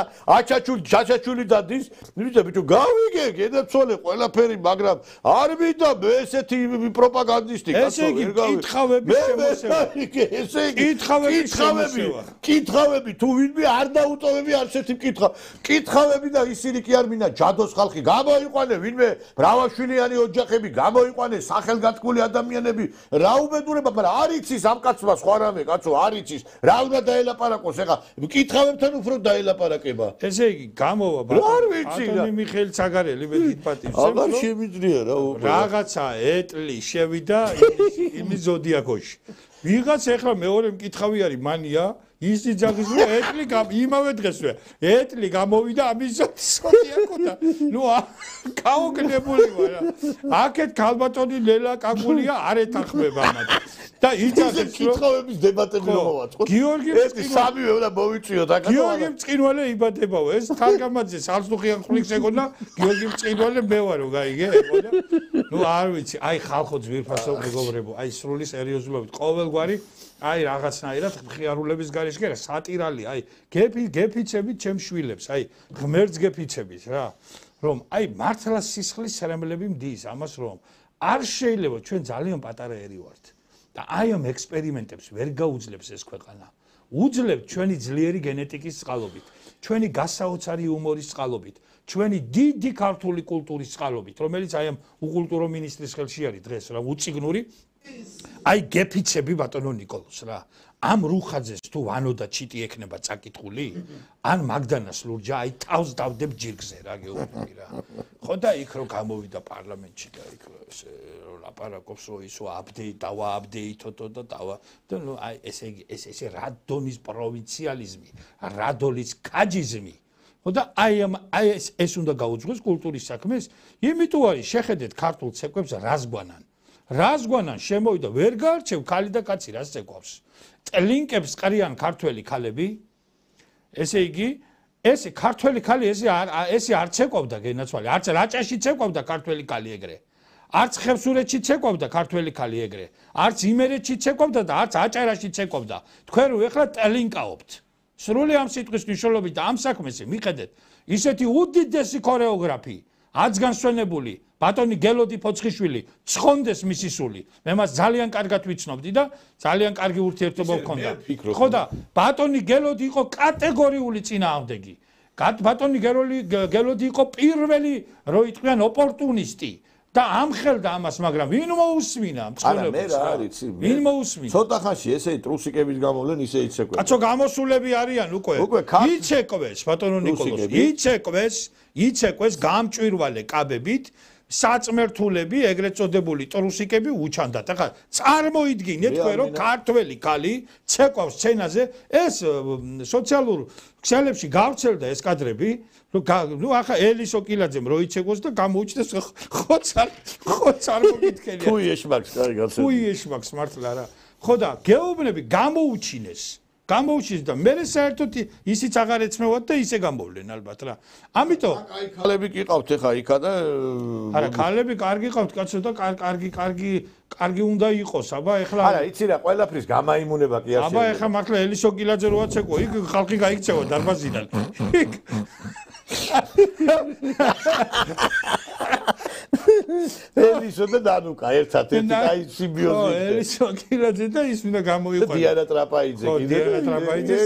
ჩაჩაჩული დადის. ნიჭა ბიჭო გავიგე, გედაცოლე ყველაფერი, მაგრამ არ მინდა ესეთი პროპაგანდისტი კაცო ვერ გავიგე. ესე იგი კითხავები თუ ვინმე არ დაუტოვები არცერთი კითხავები და ისინი კი არ მინდა ჯადოს ხალხი გამოიყვანე ვინმე ბრავაშვილიანი ოჯახები გამოიყვანე სახელგანთქმული ადამიანები რა უბედურება მაგრამ არ იცის ამ კაცმა სხვა რამე კაცო არ იცის რა უნდა დაელაპარაკოს ეხლა კითხავებთან უფრო დაელაპარაკება ესე იგი გამოვა ბატონი მიხეილ ცაგარელი მე დიდპატივს აღარ შემიძლია რა რაღაცა ეტლი შევიდა იმის ზოდიაქოში ვიღაც ეხლა მეორე მკითხავი არის მანია ისი ძაღლის რო ეტლი იმავე დღესვე ეტლი გამოვიდა ამის ზოდიაქოდა ნუ გაოგნებული ვარ აქეთ ქალბატონი ლელა კაკულია არ ეთანხმება ამათ და იძახეს რომ კითხავების დებატები რომ მოვაწყოთ გიორგი სამივე უნდა მოვიწიოთ აქ გიორგი მწყინვალე იბადებაო ეს თარგამაძე სალსუხიან ხვლიქს ეგონა გიორგი მწყინვალე მე ვარო გაიგე ეგონა ნუ არ ვიცი აი ხალხო ძვირფასო მეგობრებო აი სრული სერიოზულობით ყოველგვარი აი რაღაცნაირად მხიარულების გარეშე კი არა სატირალი აი გეფიცებით ჩემ შვილებს აი ღმერთს გეფიცებით რა რომ აი მართლა სისხლის სერემლები მდის ამას რომ არ შეიძლება ჩვენ ძალიან პატარა ერი ვართ და აი ამ ექსპერიმენტებს ვერ გაუძლებს ეს ქვეყანა უძლებს ჩვენი ძლიერი გენეტიკის წყალობით ჩვენი გასაოცარი იუმორის წყალობით ჩვენი დიდი ქართული კულტურის წყალობით რომელიც აი ამ უკულტურო მინისტრის ხელში არის დღეს რა უციგნური აი გეფიცები ბატონო ნიკოლოს რა ამ რუხაძეს თუ ვანო და ჩიტი ექნება წაკითხული ან მაგდანას ლურჯა აი თავს დავდებ ჯირგზე რა გეუბნები რა ხო და იქ რო გამოვიდა პარლამენტში და იქ ლაპარაკობს რომ ისო აპდეიტო და დავა და ნუ აი ესე იგი ესე რადონის პროვინციალიზმი რადოლის კაჯიზმი ხო და აი ეს უნდა გაუძღვეს კულტურის საქმეს იმიტომ არის შეხედეთ ქართულ ცეკვებს რაზგვანან შემოვიდა ვერ გაარჩევ ქალი და კაცი რას ცეკვავს ლინკებს ყრიან ქართველი ქალები ესე იგი ეს ქართველი ქალი ესე არ ცეკვავდა გენაცვალე არც რაჭაში ცეკვავდა ქართველი ქალი ეგრე არც ხევსურეთში ცეკვავდა ქართველი ქალი ეგრე არც იმერეთში ცეკვავდა და არც აჭარაში ცეკვავდა თქვენ რო ეხლა ტელინკაობთ სრული ამ სიტყვის მნიშვნელობით და ამ საქმეზე მიხედეთ ისეთი უდიდესი ქორეოგრაფი აც განსვენებული ბატონი გელოდი ფოცხიშვილი ცხონდეს მისი სული. მე მას ძალიან კარგად ვიცნობდი და ძალიან კარგი ურთიერთობა მქონდა. ხო და ბატონი გელოდი იყო კატეგორიული წინააღმდეგი. ბატონი გელოდი იყო პირველი რო იტყვიან ოპორტუნისტი. და ამხელდა ამას, მაგრამ ვინ მოусმინა მწყობრებს? ვინ მოусმინა? ცოტა ხანში ესე ტრუსიკების გამოვლენ ისე იცეკვეს. კაცო გამოსულები არიან უკვე. იცეკვეს ბატონო ნიკოლოზ, იცეკვეს გამჭვირვალე კაბებით. საწმერთულები, ეგრეთ წოდებული ტრუსიკები უჩანდათ. ახლა წარმოიდგინეთ თქვენ რომ ქართველი ქალი ცეკვავს სცენაზე, ეს სოციალურ ქსელებში გავრცელდა ეს კადრები. ნუ ახლა ელისო კილაძემ რო იცეკვოს და გამოუჩნდეს ხოცარ მოგითქენია. ქუიეშმაკს კარგად. ქუიეშმაკს მართლა რა. ხო და გეუბნები გამოუჩინეს და მე საერთოდ ისიც აღარ ეცმევათ და ისე გამოვლენ ალბათ რა. ამიტომ აი ქალები გიყავთ ეხა იქა და არა ქალები კარგი ყავთ კაცო და კარგი უნდა იყოს აბა ეხლა არა იცი რა ყველაფრის გამაიმუნება კი არ აბა ეხლა მართლა ელისო კილაძე რო აცეკო იქ ხალხი გაიქცევა დარბაზიდან ელისო და დანუკა ერთად აი სიმბიოზი ელისო კილაძე და ის უნდა გამოიყვანა დიანა ტრაპაიძე დიანა ტრაპაიძე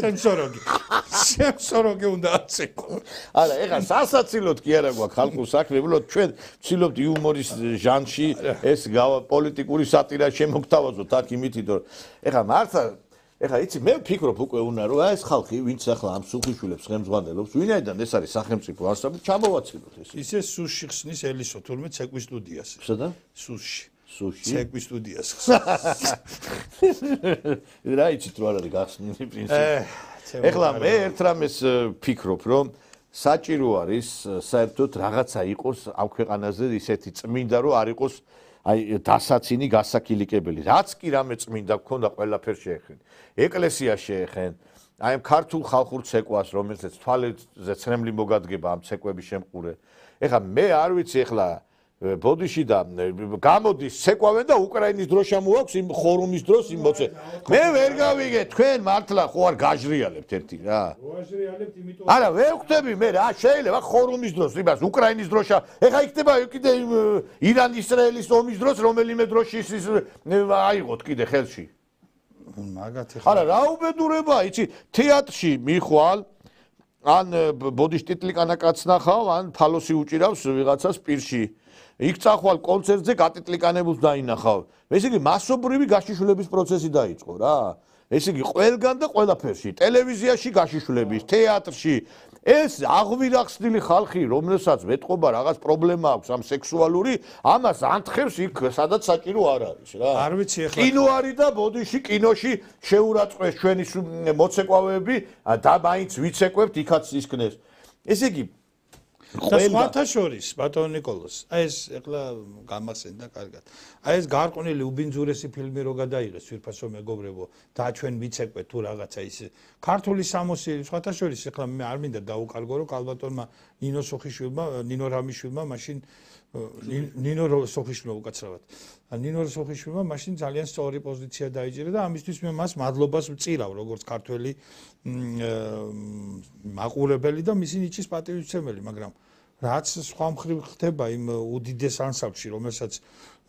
სენსოროგი უნდა აცეკო არა ეხლა სასაცილოდ კი არა გვაქვს ხალხურ საქმეებად ჩვენ ვცდილობთ იუმორის ჟანრში ეს პოლიტიკური სატირა შემოგთავაზოთ აქ იმითით რომ ეხლა მართლა ეხლა იცი მე ვფიქრობ უკვე უნდა რომ ეს ხალხი ვინც ახლა ამ სულხიშვილებს ხელმძღვანელობს ვინაიდან ეს არის სახელმწიფო ასაბი ჩამოვაცილოთ ეს ისე სუსში ხსნის ელისო თურმე ცეკვის სტუდიას სადა სუსში ცეკვის სტუდიას რა იცით რა არის გახსნილი პრინციპი ეხლა მე ერთ რამეს ვფიქრობ რომ საჭირო არის საერთოდ რაღაცა იყოს ამ ქვეყანაზე ისეთი წმინდა რომ არ იყოს აი დასაცინი გასაკილიკებელი რაც კი რამე წმინდა გქონდა ყველაფერს შეეხენ ეკლესია შეეხენ აი ამ ქართულ ხალხურ ცეკვას რომელსაც თვალეზე ცრემლი მოგადგება ამ ცეკვების შემყურე ეხლა მე არ ვიცი ეხლა ბოდიში და გამოდის ცეკვავენ და უკრაინის დროშა მოაქვს იმ ხორუმის დროს იმ მოცე მე ვერ გავიგე თქვენ მართლა ხო არ გაჟრიალებთ ერთი რა ვაჟრიალებთ იმიტომ არა ვერ ხვდები მე რა შეიძლება ხორუმის დროს იმას უკრაინის დროშა ეხა იქნება კიდე ირან-ისრაელის ომის დროს რომელიმე დროში ის აიღოთ კიდე ხელში მაგათი არა რა უბედურება იცი თეატრში მიხვალ ან ბოდიშ ტიტლიკანა კაც ნახავ ან ფალოსი უჭირავს ვიღაცას პირში იქ წახვალ კონცერტზე გატიტლიკანებულს დაინახავ. ესე იგი მასობრივი გაშიშვლების პროცესი დაიწყო რა. ესე იგი ყველგან და ყველაფერში, ტელევიზიაში გაშიშვლების, თეატრში ეს აღვირახსნილი ხალხი, რომელსაც მეტყობა რაღაც პრობლემა აქვს ამ სექსუალური, ამას ანთხევს იქ, სადაც საჭირო არ არის რა. არ ვიცი ეხლა კინო არის და ბოდიში კინოში შეურაცხყვეს ჩვენი მოცეკვავეები და მაინც ვიცეკვებთ იქაც ისკნეს. ესე იგი და სხვათა შორის ბატონო ნიკოლოზ აი ეს ეხლა გამახსენდა კარგად აი ეს გარყვნილი უბინძურესი ფილმი რო გადაიღეს ვირფასო მეგობრებო და ჩვენ ვიცეკვეთ თუ რაღაცა ის ქართული სამოსი სხვათა შორის ეხლა მე არ მინდა დაუკარგო რომ კალბატონმა ნინო სოხიშვილმა ნინო რამიშვილმა მაშინ ნინო სოხიშვილმა უკაცრავად ნინო სოხიშვილმა მაშინ ძალიან სწორი პოზიცია დაიჭირა და ამისთვის მე მას მადლობას ვწირავ როგორც ქართველი მაყურებელი და მისი ნიჭის პატივისცემელი მაგრამ რაც სხვა მხრივ ხდება იმ უდიდეს ანსამბლში რომელსაც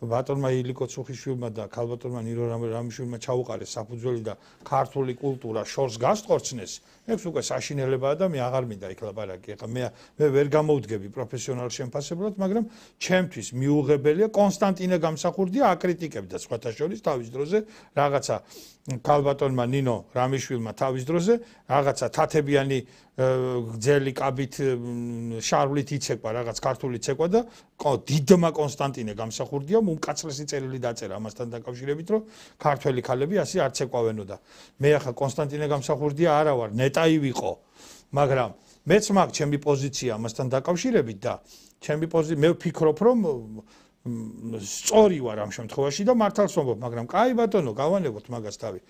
ბატონმა ილიკო ცუხიშვილმა და ქალბატონმა ნინო რამიშვილმა ჩაუყარეს საფუძველი და ქართული კულტურა შორს გასწორცნეს ეს უკვე საშინელებაა და მე აღარ მინდა იქ ლაპარაკი ეხლა მე ვერ გამოვდგები პროფესიონალ შემფასებლად მაგრამ ჩემთვის მიუღებელია კონსტანტინე გამსახურდია აკრიტიკებდა სხვათა შორის თავის დროზე რაღაცა ქალბატონმა ნინო რამიშვილმა თავის დროზე რაღაცა თათებიანი გძელი კაბით შარვლით იცეკვა რაღაც ქართული ცეკვა და დიდმა კონსტანტინე გამსახურდია უმკაცრესი წერილი დაწერა ამასთან დაკავშირებით რომ ქართველი ქალები ასე არ ცეკვავენო და მე ახლა კონსტანტინე გამსახურდია არა ვარ ნეტაი ვიყო მაგრამ მეც მაქვს ჩემი პოზიცია ამასთან დაკავშირებით და ჩემი პოზიცია მე ვფიქრობ რომ სწორი ვარ ამ შემთხვევაში და მართალს ვამბობ მაგრამ კაი ბატონო გავანებოთ მაგას თავი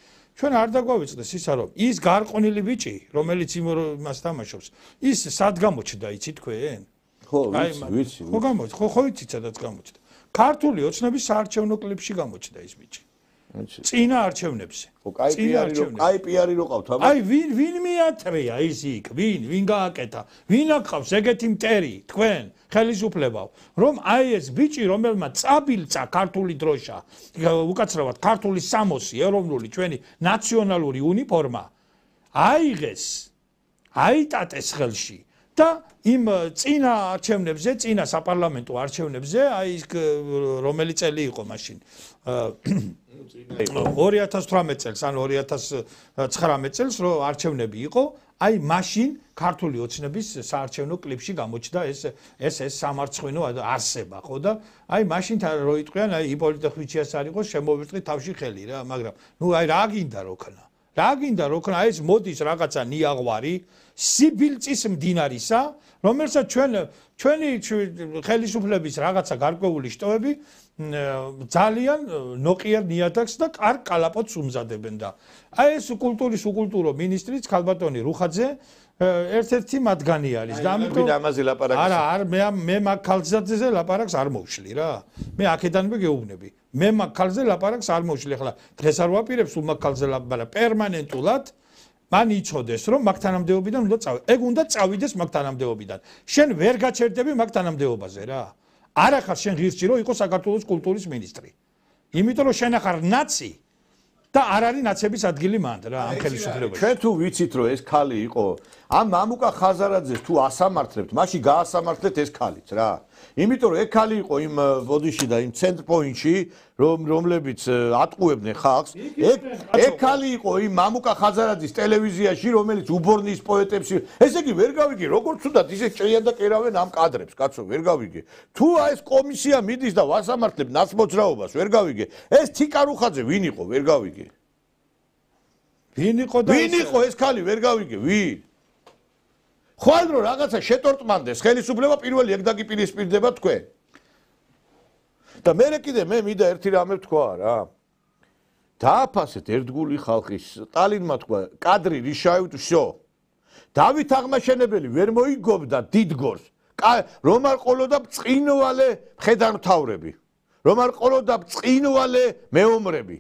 ჩვენ არ დაგვავიწყდეს ისა რომ ის გარყვნილი ბიჭი რომელიც იმას თამაშობს ის სად გამოჩნდა იცი თქვენ ხო ვიცი ხო გამოჩნდა ხო იცით სადაც გამოჩნდა ქართული ოცნების საარჩევნო კლიპში გამოჩნდა ის ბიჭი წინა არჩევნებზე. კაი პიარი რო ყავთ აბა. აი ვინ მიატრია ის იქ? ვინ გააკეთა? ვინ აკავს ეგეთი მტერი თქვენ ხელისუფლებავ? რომ აი ეს ბიჭი რომელმაც წაბილწა ქართული დროშა, უკაცრავად ქართული სამოსი, ეროვნული ჩვენი ნაციონალური უნიფორმა აიღეს, აიტატეს ხელში და იმ წინა არჩევნებზე, წინა საპარლამენტო არჩევნებზე, აი რომელი წელი იყო მაშინ 2018 წელს ან 2019 წელს რო არჩევნები იყო, აი მაშინ ქართული ოცნების საარჩევნო კლიპში გამოჩნდა ეს სამარცხვინო არსება, ხო და აი მაშინ რო იტყვიან, აი იპოლიტე ხვიჩიას არ იყო შემოვიწყდი თავში ხელი რა, მაგრამ ნუ აი რა გინდა რო ქნა? რა გინდა რო ქნა? ეს მოდის რაღაცა ნიაღვარი სიბილწის მდინარისა, რომელსაც ჩვენი ხელისუფლების რაღაცა გარკვეული შტოები ძალიან ნოყიერ ნიადაგს და კარგ კალაპოტს უმზადებენ და აი ეს კულტურის უკულტურო მინისტრიც ქალბატონი რუხაძე ერთ-ერთი მათგანი არის და ამიტომ ამაზე ლაპარაკს არა მე მაგ ქალბატონზე ლაპარაკს არ მოვშლი რა მე აქედანვე გეუბნები მე მაგ ქალზე ლაპარაკს არ მოვშლი ახლა დღეს არ ვაპირებ სულ მაგ ქალზე ლაპარაკ პერმანენტულად მან იცოდეს რომ მაგ თანამდებობიდან უნდა წავი ეგ უნდა წავიდეს მაგ თანამდებობიდან შენ ვერ გაჩერდები მაგ თანამდებობაზე რა არ ახარ შენ ღირსი რომ იყო საქართველოს კულტურის მინისტრი იმიტომ რომ შენ ახარ ნაცი და არ არის ნაცების ადგილი მანდ რა ამ ხელისუფლებაში ჩვენ თუ ვიცით რომ ეს ქალი იყო ამ მამუკა ხაზარაძეს თუ ასამართლებთ მაშინ გაასამართლეთ ეს ქალიც რა იმიტომ რომ ეგ ქალი იყო იმ ბოდიში და იმ ცენტრ პოინტში რომლებიც ატყუებდნენ ხალხს ეგ ქალი იყო იმ მამუკა ხაზარაძის ტელევიზიაში რომელიც უბორნის პოეტებში ესე იგი ვერ გავიგე როგორც თუნდაც ისე ჭრიან და კერავენ ამ კადრებს კაცო ვერ გავიგე თუ აი ეს კომისია მიდის და ვასამართლებ ნაცმოძრაობას ვერ გავიგე ეს თიკარუხაძე ვინ იყო ვერ გავიგე ვინ იყო ეს ქალი ვერ გავიგე ვინ ხვალ რო რაღაცა შეტორტმანდეს ხელისუფლება პირველი ეგ დაგიპირისპირდება თქვენ და მე კიდე მე მინდა ერთი რამე ვთქვა რა დააფასეთ ერთგული ხალხის სტალინმა თქვა კადრი რიშაევ შო დავით აღმაშენებელი ვერ მოიგობდა დიდგორს რომ არ ყოლოდა წინვალე მხედართმთავრები რომ არ ყოლოდა წინვალე მეომრები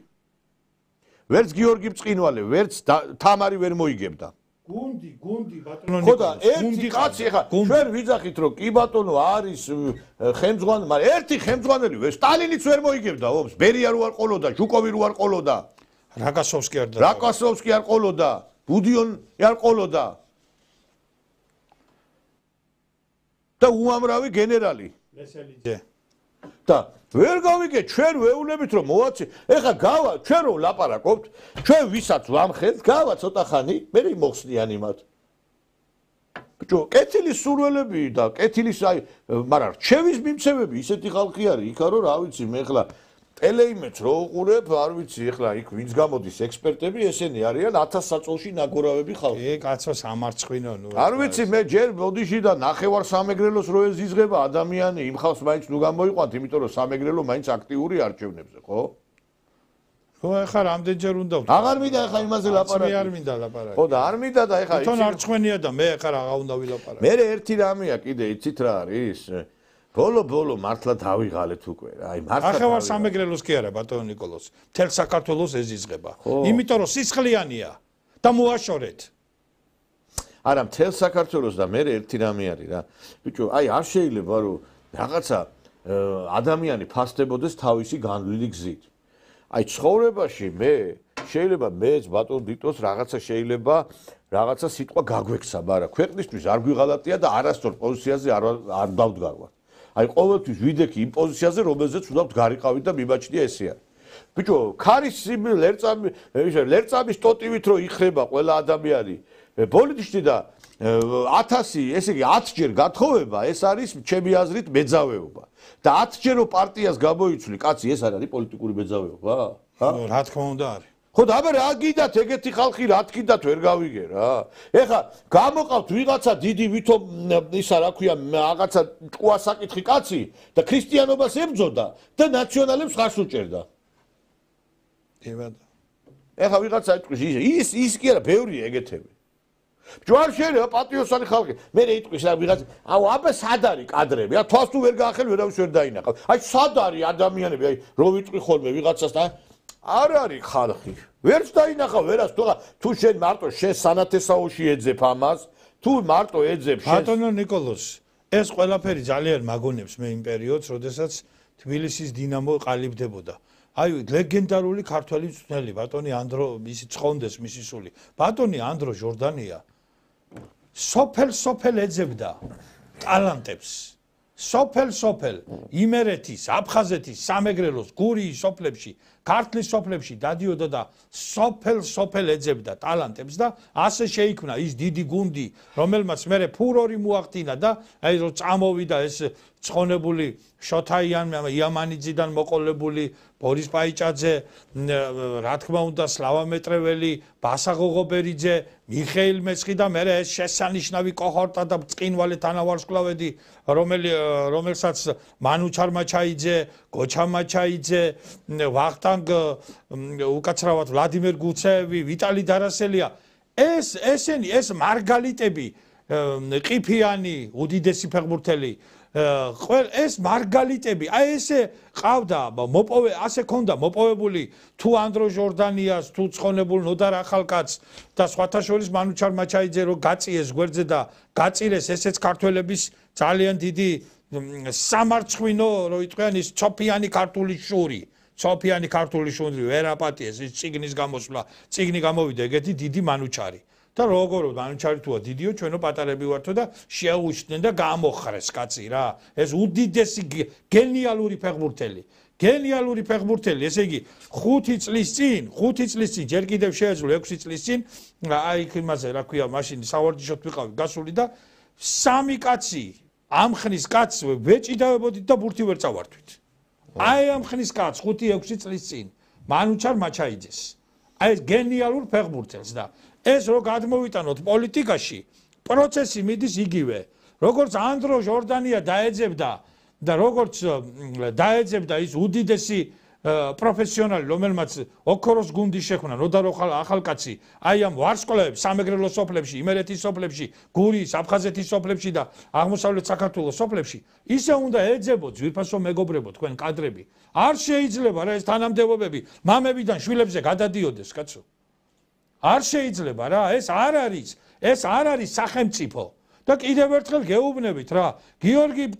ვერც გიორგი წინვალე ვერც თამარი ვერ მოიგებდა გუნდი ბატონო ხო და ერთი კაცი ხა ჩვენ ვიძახით რომ კი ბატონო არის ხელმძღვანელი მაგრამ ერთი ხელმძღვანელი სტალინიც ვერ მოიგებდა ომს ბერია რო არ ყოლოდა ჟუკოვი რო არ ყოლოდა რაკასოვსკი არ ყოლოდა ბუდიონი არ ყოლოდა და უამრავი გენერალი მესელიძე და ვერ გავიგე ჩვენ ვეუბნებით რომ მოაცი ეხა გავა ჩვენ რო ლაპარაკობთ ჩვენ ვისაც ვამხელთ გავა ცოტა ხანი მე მოხსნიანი მათ ბიჭო კეთილის სურველები და კეთილის აი მაგრამ რჩევის მიმცემები ისეთი ხალხი არის იქა რომ რა ვიცი მე ეხლა ტელეიმეთს რო უყურებ არ ვიცი ეხლა იქ ვინც გამოდის ექსპერტები ესენი არიან 1000 საწოლში ნაგორავები ხალხი კაცო სამარცხვინო ნუ არ ვიცი მე ჯერ ბოდიში და ნახევარ სამეგრელოს რო ეზიზღება ადამიანი იმ ხალხს მაინც ნუ გამოიყვანთ იმიტომ რომ სამეგრელო მაინც აქტიური არჩევნებზე ხო ხო ეხლა რამდენჯერ უნდა ვთქვა აღარ მინდა ეხლა იმაზე ლაპარაკი არ მინდა ლაპარაკი ხო და არ მინდა და ეხლა თვითონ არცხვენია და მე ეხლა რა უნდა ვილაპარაკო მე ერთი რამეა კიდე იცით რა არის ბოლო მართლა დავიღალეთ უკვე რა აი მართლა ახევარ სამეგრელოს კი არა ბატონო ნიკოლოს მთელ საქართველოს ეზიზღება იმიტომ რომ სისხლიანია და მოაშორეთ არა მთელ საქართველოს და მე ერთი რამე არის რა ბიჭო აი არ შეიძლება რომ რაღაცა ადამიანი ფასდებოდეს თავისი განვლილი გზით აი ცხოვრებაში მე შეიძლება მეც ბატონ დიტოს რაღაცა შეიძლება რაღაცა სიტყვა გაგვექცა მაგრამ ქვეყნისთვის არ გვიღალატია და არასწორ პოზიციაზე არ დავდგარვარ აი ყოველთვის ვიდექი იმ პოზიციაზე რომელზეც უნდა ვდგარიყავით და მიმაჩნია ესე არის ბიჭო ქარის ლერწამის ტოტივით რო იხრება ყველა ადამიანი პოლიტიკში და 1000 ესე იგი 10 ჯერ გათხოვება ეს არის ჩემი აზრით მეძავეობა და 10 ჯერ რო პარტიას გამოიცვლი კაცი ეს არ არის პოლიტიკური მეძავეობა რა თქმა უნდა არის ხო და აბა რა გიდათ ეგეთი ხალხი რა თქიდათ ვერ გავიგე რა ეხა გამოყავთ ვიღაცა დიდი ვითომ ისა რა ქვია რაღაცა ჭკუა საკითხი კაცი და ქრისტიანობას ებრძოდა და ნაციონალებს ხარს უჭერდა ეხა ვიღაცა იტყვის ის კი არა ბევრია ეგეთები ჯوار შეიძლება პატრიოტული ხალხი მე იტყვის რა ვიღაცა აუ აბა სად არის კადრები ა თვალს თუ ვერ გაახელ ვერავის ვერ დაინახავ აი სად არის ადამიანები აი რო ვიტყვი ხოლმე ვიღაცას და არ არის ხალხი. ვერც დაინახა ვერას თუ შენ მარტო შენ სანათესაოში ეძებ ამას, თუ მარტო ეძებ შენ. ბატონო ნიკოლოზ, ეს ყველაფერი ძალიან მაგონებს მე იმ პერიოდს, როდესაც თბილისის დინამო ყალიბდებოდა. აი ლეგენდარული ქართველი მწვრთნელი ბატონი ანდრო მისი ცხონდეს მისი სული. ბატონი ანდრო ჟორდანია სოფელ ეძებდა ტალანტებს. სოფელ იმერეთის, აფხაზეთის, სამეგრელოს, გურიის სოფლებში, ქართლის სოფლებში დადიოდა და სოფელ ეძებდა ტალანტებს და ასე შეიქმნა ის დიდი გუნდი, რომელმაც მერე ფურორი მოახდინა და აი რომ წამოვიდა ეს ცხონებული შოთაიან იამანიძიდან მოყოლებული ბორის პაიჭაძე, რა თქმა უნდა სლავა მეტრეველი, ბასა ღოღობერიძე, მიხეილ მეცხი და მერე ეს შესანიშნავი კოჰორტა და წკინვალე თანავარსკვლავედი, რომელსაც მანუ ჩარმაჩაიძე, გოჩა მაჩაიძე, ვახტანგ უკაცრავად ვლადიმერ გუცეევი, ვიტალი დარასელია, ეს მარგალიტები, ყიფიანი, უდიდესი ფეხბურთელი ეს მარგალიტები, აი ესე ყავდა, ასე ქონდა მოპოვებული თუ ანდრო ჟორდანიას, თუ ცხონებულ ნოდარ ახალკაცს და სხვათა შორის მანუ ჩარმაჩაიძე რომ გაწიეს გვერდზე და გაწირეს ესეც ქართველების ძალიან დიდი სამარცხვინო, რო იტყვიან ის ცოფიანი ქართული შური. ცოფიანი ქართული შური ვერ აპატიეს ის წიგნის გამოსვლა, წიგნი გამოვიდა ეგეთი დიდი მანუჩარი. და როგორ მანუჩარი თუა დიდიო ჩვენო პატარები ვართო და შეაუჩდნენ და გამოხრეს კაცი რა. ეს უდიდესი გენიალური ფეხბურთელი, ესე იგი 5 წლის წინ ჯერ კიდევ შეეძლო 6 წლის წინ აი იმაზე რა ქვია მაშინ სავარჯიშოდ ვიყავი გასული და 3 კაცი ამ ხნის კაცს ვეჭიდავებოდით და ბურთი ვერ წავართვით. აი ამ ხნის კაცს 5-6 წლის წინ მანუჩარ მაჩაიძეს. აი ეს გენიალურ ფეხბურთელს და ეს რო გადმოვიტანოთ პოლიტიკაში, პროცესი მიდის იგივე. როგორც ანდრო ჟორდანია დაეძებდა და როგორც დაეძებდა ის უდიდესი პროფესიონალი, რომელმაც ოქროს გუნდი შექმნა, ნოდარ ახალკაცი, აი ამ ვარსკვლავებს, სამეგრელოს სოფლებში, იმერეთის სოფლებში, გურიის, აფხაზეთის სოფლებში და აღმოსავლეთ საქართველოს სოფლებში, ისე უნდა ეძებოთ ძვირფასო მეგობრებო თქვენ კადრები. არ შეიძლება რა ეს თანამდებობები მამებიდან შვილებზე გადადიოდეს, კაცო. არ შეიძლება რა, ეს არ არის სახელმწიფო. და კიდევ ერთხელ გეუბნებით რა, გიორგი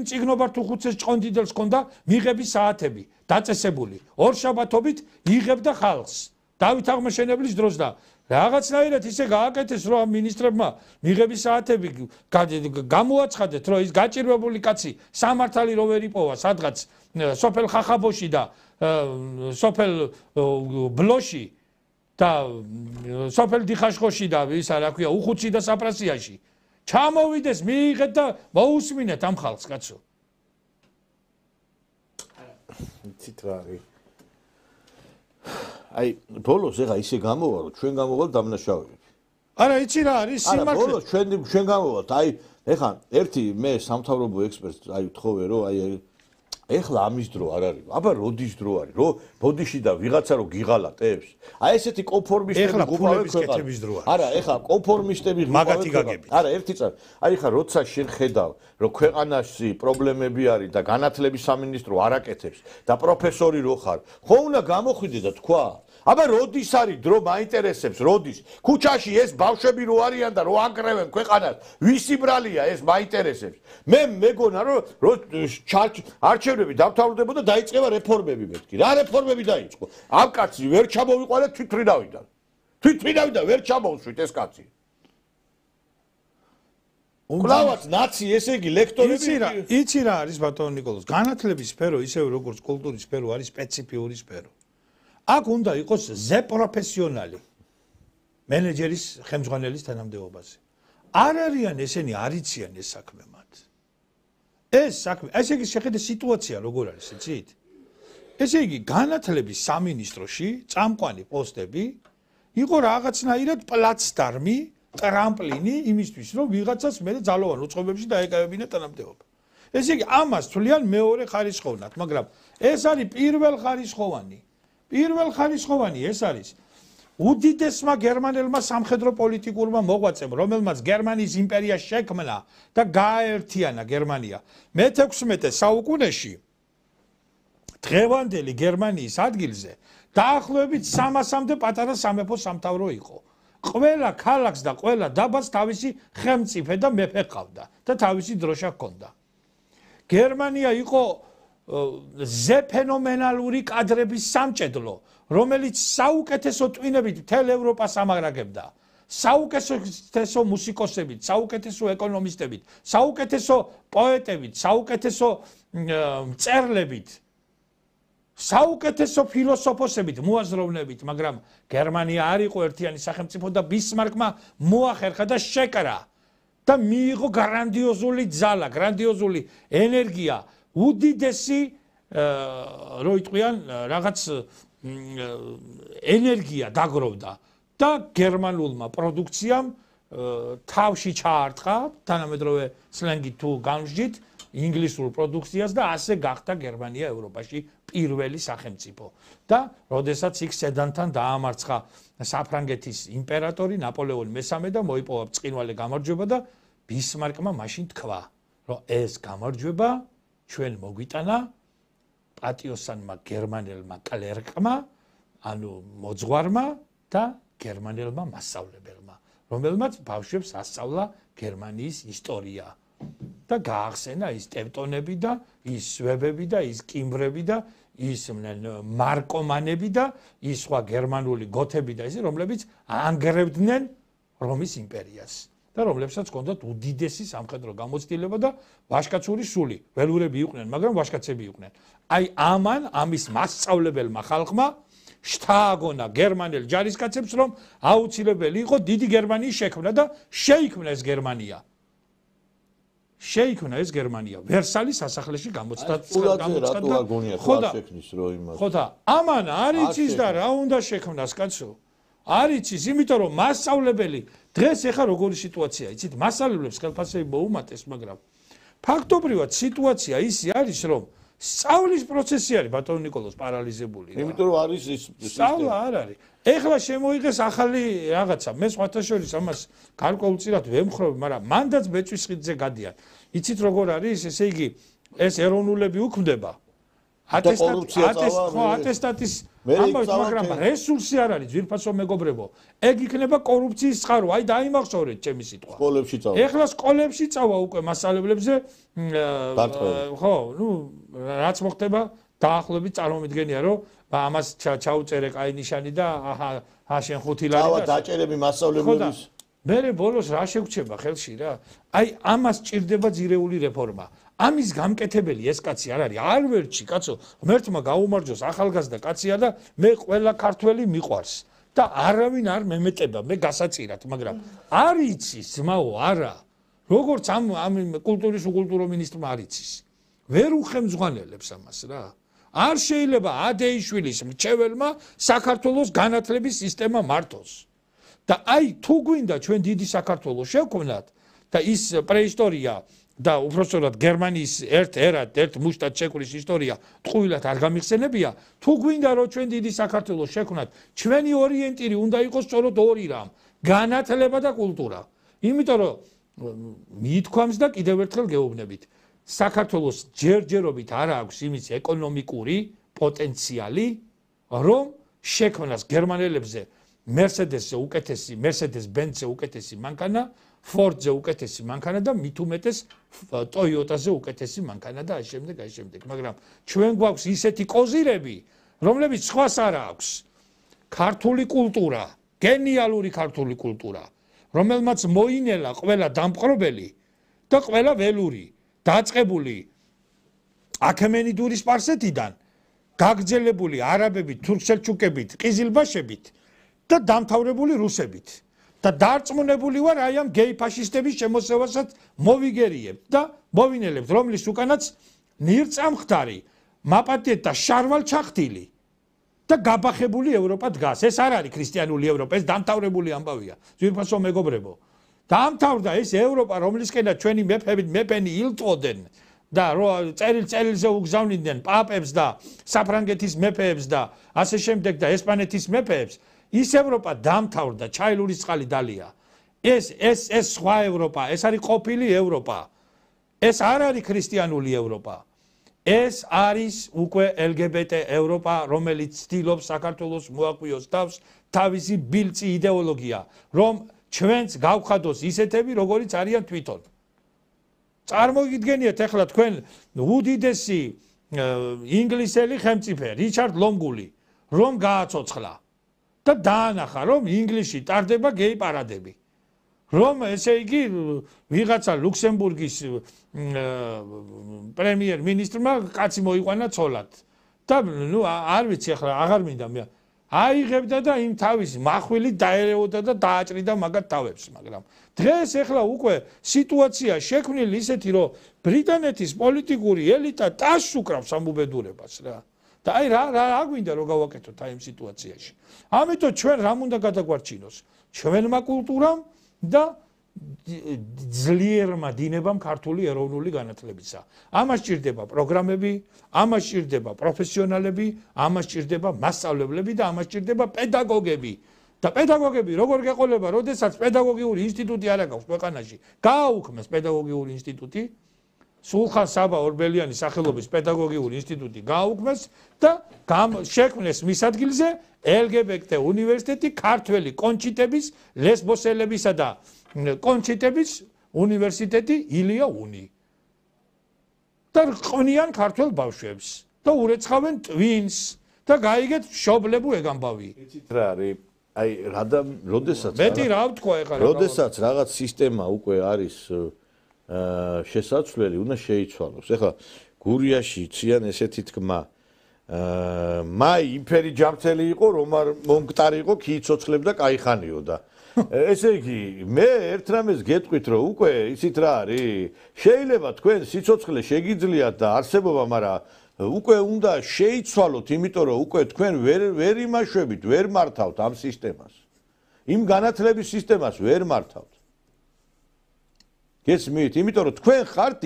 მწიგნობარ თუ ხუცეს ჭყონდიდელს ჰქონდა მიღების საათები დაწესებული. ორშაბათობით იღებდა ხალხს. დავით აღმაშენებლის დროს და რაღაცნაირად ისე გააკეთეს რომ ამ მინისტრებმა მიღების საათები გამოაცხადეთ რომ ის გაჭირვებული კაცი სამართალი რო ვერ იპოვა სადღაც სოფელ ხახაბოში და სოფელ ბლოში და სოფელ დიხაშხოში და ისა რა ქვია უხუცი და საფრასიაში ჩამოვიდეს მიიღეთ და მოусმინეთ ამ ხალხს კაცო. იცით რა არის აი ბოლოს ეხა ისე გამოვა რომ ჩვენ გამოვალ დამნაშავეები. არა იცი რა არის სიმართლე. არა ბოლოს ჩვენ გამოვალთ აი ეხა ერთი მე სამთავრობო ექსპერტს აი ვთხოვე რომ აი ეხლა ამის დრო არ არის. აბა როდის დრო არის? რო ბოდიში და ვიღაცა რო გიღალატებს. აი ესეთი კონფორმისტები გუყავენ ქვეყანას. არა, ეხლა კონფორმისტები მაგათი გაგებით. არა, ერთი წამი. აი ეხლა როცა შენ ხედავ, რომ ქვეყანაში პრობლემები არის და განათლების სამინისტრო არ აკეთებს და პროფესორი რო ხარ, ხო უნდა გამოხვიდე და თქვა აბა როდის არის დრო მაინტერესებს როდის ქუჩაში ეს ბავშვები რო არიან და რო აკრევენ ქვეყანას ვისი ბრალია ეს მაინტერესებს მე მეგონა რომ არჩევნები დამთავრდებოდა და დაიწყება რეფორმები მეთქი რა რეფორმები დაიწყო ამ კაცი ვერ ჩამოვიყვანეთ თვითფრინავიდან ვერ ჩამოვსვით ეს კაცი კლავაც ნაცი ესე იგი ლექტორები იცი რა არის ბატონო ნიკოლოზ განათლების სფერო ისევე როგორც კულტურის სფერო არის სპეციფიური სფერო აქ უნდა იყოს ზეპროფესიონალი მენეჯერის ხელმძღვანელის თანამდებობაზე. არ არიან ესენი არიციან ეს საქმე მათ. ეს საქმე, ესე იგი შეხედე სიტუაცია როგორ არის, იცით? ესე იგი განათლების სამინისტროში წამყვანი პოსტები იყო რაღაცნაირად პლაცდარმი, ტრამპლინი იმისთვის, რომ ვიღაცას მე ძალოვან უწყობებში დაეკავებინა თანამდებობა. ესე იგი ამას თვლიან მეორე ხარისხოვნად, მაგრამ ეს არის პირველ ხარისხოვანი ეს არის უდიდესმა გერმანელმა სამხედრო პოლიტიკურმა მოღვაწემ, რომელმაც გერმანიის იმპერია შექმნა და გააერთიანა გერმანია. მე-16 საუკუნეში დღევანდელი გერმანიის ადგილზე დაახლოებით 300-მდე პატარა სამეფო სამთავრო იყო. ყველა ქალაქს და ყველა დაბას თავისი ხელმწიფე და მეფე ყავდა და თავისი დროშა ჰქონდა. გერმანია იყო ზეფენომენალური კადრების სამჭედლო, რომელიც საუკეთესო ტვინებით მთელ ევროპას ამარაგებდა. საუკეთესო მუსიკოსებით, საუკეთესო ეკონომისტებით, საუკეთესო პოეტებით, საუკეთესო მწერლებით, საუკეთესო ფილოსოფოსებით, მოაზროვნებით, მაგრამ გერმანია არ იყო ერთიანი სახელმწიფო და ბისმარკმა მოახერხა და შეკრა და მიიღო გრანდიოზული ძალა, გრანდიოზული ენერგია, უდიდესი რო იტყვიან რაღაც ენერგია დაგროვდა და გერმანულმა პროდუქციამ თავში ჩაარტყა თანამედროვე სლენგით თუ განვსჯით ინგლისურ პროდუქციას და ასე გახდა გერმანია ევროპაში პირველი სახელმწიფო და როდესაც იქ სედანთან დაამარცხა საფრანგეთის იმპერატორი ნაპოლეონი მესამე და მოიპოვა ბრწყინვალე გამარჯვება და ბისმარკმა მაშინ თქვა რომ ეს გამარჯვება ჩვენ მოგვიტანა პატიოსანმა გერმანელმა კლერკმა ანუ მოძღვარმა და გერმანელმა მასწავლებელმა რომელმაც ბავშვებს ასწავლა გერმანიის ისტორია და გაახსენა ის ტევტონები და ის სვებები და ის კიმბრები და ის მარკომანები და ის სხვა გერმანული გოთები და ისე რომლებიც ანგრევდნენ რომის იმპერიას და რომლებსაც ჰქონდათ უდიდესი სამხედრო გამოცდილება და ვაჟკაცური სული ველურები იყვნენ მაგრამ ვაჟკაცები იყვნენ აი ამის მასწავლებელმა ხალხმა შთააგონა გერმანელ ჯარისკაცებს რომ აუცილებელი იყო დიდი გერმანიის შექმნა და შეიქმნა ეს გერმანია შეიქმნა ეს გერმანია ვერსალის სასახლეში გამოცდა ხო და ამან არ იცის და რა უნდა შექმნას კაცო არ იცის იმიტომ რომ მასწავლებელი დღეს ეხა როგორი სიტუაცია იცით მასწავლებლებს ხელფასები მოუმატეს მაგრამ ფაქტობრივად სიტუაცია ისე არის რომ სწავლის პროცესი არის ბატონო ნიკოლოზ პარალიზებული იმიტომ რომ არის ის სწავლა არ არის ეხლა შემოიღეს ახალი რაღაცა მე სხვათა შორის ამას გარკვეულწილად ვემხრობ მაგრამ მანდაც ბეწვის ხიდზე გადიან იცით როგორ არის ესე იგი ეს ეროვნულები უქმდება ატესტატის ამბავს მაგრამ რესურსი არ არის ძვირფასო მეგობრებო ეგ იქნება კორუფციის წყარო აი დაიმახსოვრეთ ჩემი სიტყვა სკოლებში წავა ეხლა სკოლებში წავა უკვე მასწავლებლებზე ხო ნუ რაც მოხდება დაახლოებით წარმომიდგენია რომ ამას ჩაუწერე კაი ნიშანი და აჰა შენ 5 ლარი და დაჭერები მასწავლებლების მე ბოლოს რა შეგვჩება ხელში რა აი ამას ჭირდება ძირეული რეფორმა ამის გამკეთებელი ეს კაცი არ არის არ ვერჩი კაცო ღმერთმა გაუმარჯოს ახალგაზრდა კაცია და მე ყველა ქართველი მიყვარს და არავინ არ მემეტება მე გასაწირად მაგრამ არ იცის ძმაო არა როგორც ამ კულტურის უკულტურო მინისტრმა არ იცის ვერ უხემძღვანელებს ამას რა არ შეიძლება ადეიშვილის მრჩეველმა საქართველოს განათლების სისტემა მართოს და აი თუ გვინდა ჩვენ დიდი საქართველოს შევქმნათ და ის პრეისტორია და უბრალოდ გერმანიის ერთ მუშტად შეკვრის ისტორია ტყუილად არ გამიხსენებია თუ გვინდა რომ ჩვენ დიდი საქართველოს შევქმნათ ჩვენი ორიენტირი უნდა იყოს სწორედ ორი რამ განათლება და კულტურა იმიტომ რომ მიითქვამს და კიდევ ერთხელ გეუბნებით საქართველოს ჯერჯერობით არ აქვს იმის ეკონომიკური პოტენციალი რომ შექმნას გერმანელებზე Mercedes-ზე უკეთესი, Mercedes-Benz-ზე უკეთესი მანქანა, Ford-ზე უკეთესი მანქანა და მით უმეტეს Toyota-ზე უკეთესი მანქანა და აი შემდეგ. მაგრამ ჩვენ გვაქვს ისეთი კოზირები, რომლებიც სხვას არ აქვს. ქართული კულტურა, გენიალური ქართული კულტურა, რომელმაც მოინელა ყველა დამპყრობელი და ყველა ველური, დაწყებული აქემენიდური სპარსეთიდან, გაგრძელებული არაბებით, თურქ-სელჩუკებით, ყიზილბაშებით და დამთავრებული რუსებით და დარწმუნებული ვარ აი ამ გეი ფაშისტების შემოსევასაც მოვიგერიებთ და მოვინელებთ რომლის უკანაც ნირწამხდარი მაპატიეთ და შარვალ ჩახტილი და გაბახებული ევროპა დგას ეს არ არის ქრისტიანული ევროპა ეს დამთავრებული ამბავია ძვირფასო მეგობრებო დამთავრდა ეს ევროპა რომლისკენაც ჩვენი მეფენი ილტვოდნენ და წერილზე უგზავნიდნენ პაპებს და საფრანგეთის მეფეებს და ასე შემდეგ და ესპანეთის მეფეებს ის ევროპა დამთავრდა ჩაილურის წყალი დალია ეს სხვა ევროპა ეს არის ყოფილი ევროპა ეს არ არის ქრისტიანული ევროპა ეს არის უკვე LGBT ევროპა, რომელიც ცდილობს საქართველოს მოაკვიოს თავს თავისი ბილწი იდეოლოგია, რომ ჩვენც გავხადოს ისეთები, როგორიც არიან თვითონ. წარმოგიდგენიათ ახლა თქვენ უდიდესი ინგლისელი ხელმწიფე რიჩარდ ლონგული რომ გააცოცხლა და დაანახა რომ ინგლისში ტარდება გეი პარადები. რომ ესე იგი ვიღაცა ლუქსემბურგის პრემიერ-მინისტრმა კაცი მოიყვანა ცოლად და ნუ არ ვიცი ახლა აღარ მინდა მე აიღებდა და იმ თავის მახვილი დაერეოდა და დააჭრიდა მაგათ თავებს, მაგრამ დღეს ახლა უკვე სიტუაცია შექმნილი ისეთი რომ ბრიტანეთის პოლიტიკური ელიტა ტასს უკრავს ამ უბედურებას რა. და აი რა გვინდა რომ გავაკეთოთ აი იმ სიტუაციაში. ამიტომ ჩვენ რა უნდა გადაგვარჩინოს? ჩვენმა კულტურამ და ძლიერმა დინებამ ქართული ეროვნული განათლებისა. ამას სჭირდება პროგრამები, ამას სჭირდება პროფესიონალები, ამას სჭირდება მასწავლებლები და ამას სჭირდება პედაგოგები. და პედაგოგები როგორ გეყოლება, როდესაც პედაგოგიური ინსტიტუტი არ აქვს ქვეყანაში, გააუქმეს პედაგოგიური ინსტიტუტი, სულხან საბა ორბელიანის სახელობის პედაგოგიური ინსტიტუტი გააუქმეს და შექმნეს მის ადგილზე LGBT უნივერსიტეტი ქართველი კონჩიტების, ლესბოსელებისა და კონჩიტების უნივერსიტეტი ილია უნი. და ყვნიან ქართველ ბავშვებს და ურეცხავენ ტვინს და გაიგეთ მშობლებო ეგამბავი. იცით რა არის? აი როდესაც მეტი რა ვთქვა ეხლა როდესაც რაღაც სისტემა უკვე არის შესაძლებელი, უნდა შეიცვალოს. ეხლა გურიაში ციან ესეთი თქმა მაი იმფერი ჯამთელი იყო, რომ არ მომგტარი იყო, ქიიცოცხლებდა, кайხანიოდა. ესე იგი, მე ერთ რამეს გეტყვით, რომ უკვე იცით რა არის? შეიძლება თქვენ სიცოცხლე შეგიძლიათ და არსებობა, მაგრამ უკვე უნდა შეიცვალოთ, იმიტომ რომ უკვე თქვენ ვერ იმაშვებით, ვერ მართავთ ამ სისტემას. იმ განათლების სისტემას ვერ მართავთ. გესმით, იმიტომ რომ თქვენ ხართ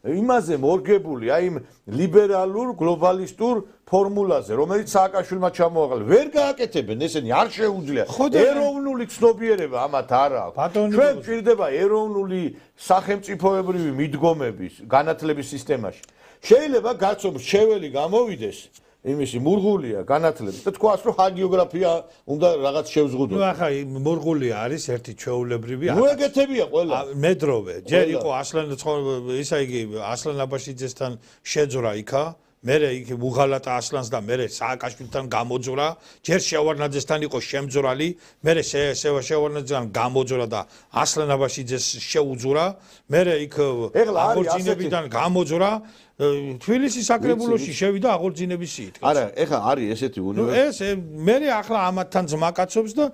იმაზე მორგებული, აი იმ ლიბერალურ, გლობალისტურ ფორმულაზე, რომელიც სააკაშვილმა ჩამოაყალიბა. ვერ გააკეთებენ ესენი, არ შეუძლია. ეროვნული ცნობიერება ამათ არ აქვს. ჩვენ გვჭირდება ეროვნული სახელმწიფოებრივი მიდგომების განათლების სისტემაში. შეიძლება გაცნობ რჩეველი გამოვიდეს იმისი მურღულია განათლების და თქვას რომ ჰაგიოგრაფია უნდა რაღაც შევზღუდოს. ნუ ახლა მურღულია არის ერთი ჩვეულებრივი ნუ ეგეთებია ყველა. მედროვე ჯერ იყო ისა იგი ასლან აბაშიძესთან შეძრა იქა მერე იქ უღალატა ასლანს და მერე სააკაშვილთან გამოძრა ჯერ შევარნაძესთან იყო შემძრალი მერე შევარნაძესთან გამოძრა და ასლან აბაშიძეს შეუძურა მერე იქ აღორძინებიდან გამოძრა თბილისის საკრებულოში შევიდა აღორძინების სიით. არა, ეხლა არის ესეთი უნივერსიტეტი. ეს მე ახლა ამათთან ძმაკაცობს და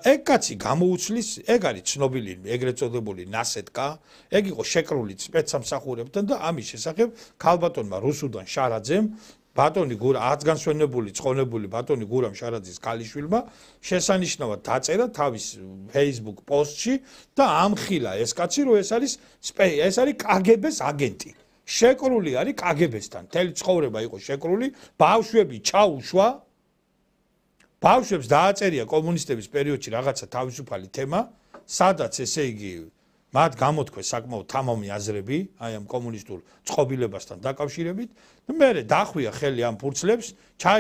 ეგ კაცი გამოუცლის, ეგ არის ცნობილი, ეგრეთ წოდებული ნასეტკა, ეგ იყო შეკრული სპეცსამსახურებთან და ამის შესახებ ქალბატონმა რუსუდან შარაძემ ბატონი გურა აცგანსვენებული, წყონებული ბატონი გურამ შარაძის ქალიშვილმა შესანიშნავად დაწერა თავის Facebook პოსტში და ამხილა ეს კაცი, რომ ეს არის KGB-ს აგენტი. შეკრული არის KGB-სთან. მთელი ცხოვრება იყო შეკრული, ბავშვები ჩაუშვა. ბავშვებს დააწერია კომუნისტების პერიოდში რაღაცა თავისუფალი თემა, სადაც ესე იგი მათ გამოთქვეს საკმაოდ თამამი აზრები, აი ამ კომუნისტურ წყობილებასთან დაკავშირებით. მერე დახვია ხელი ამ ფურცლებს,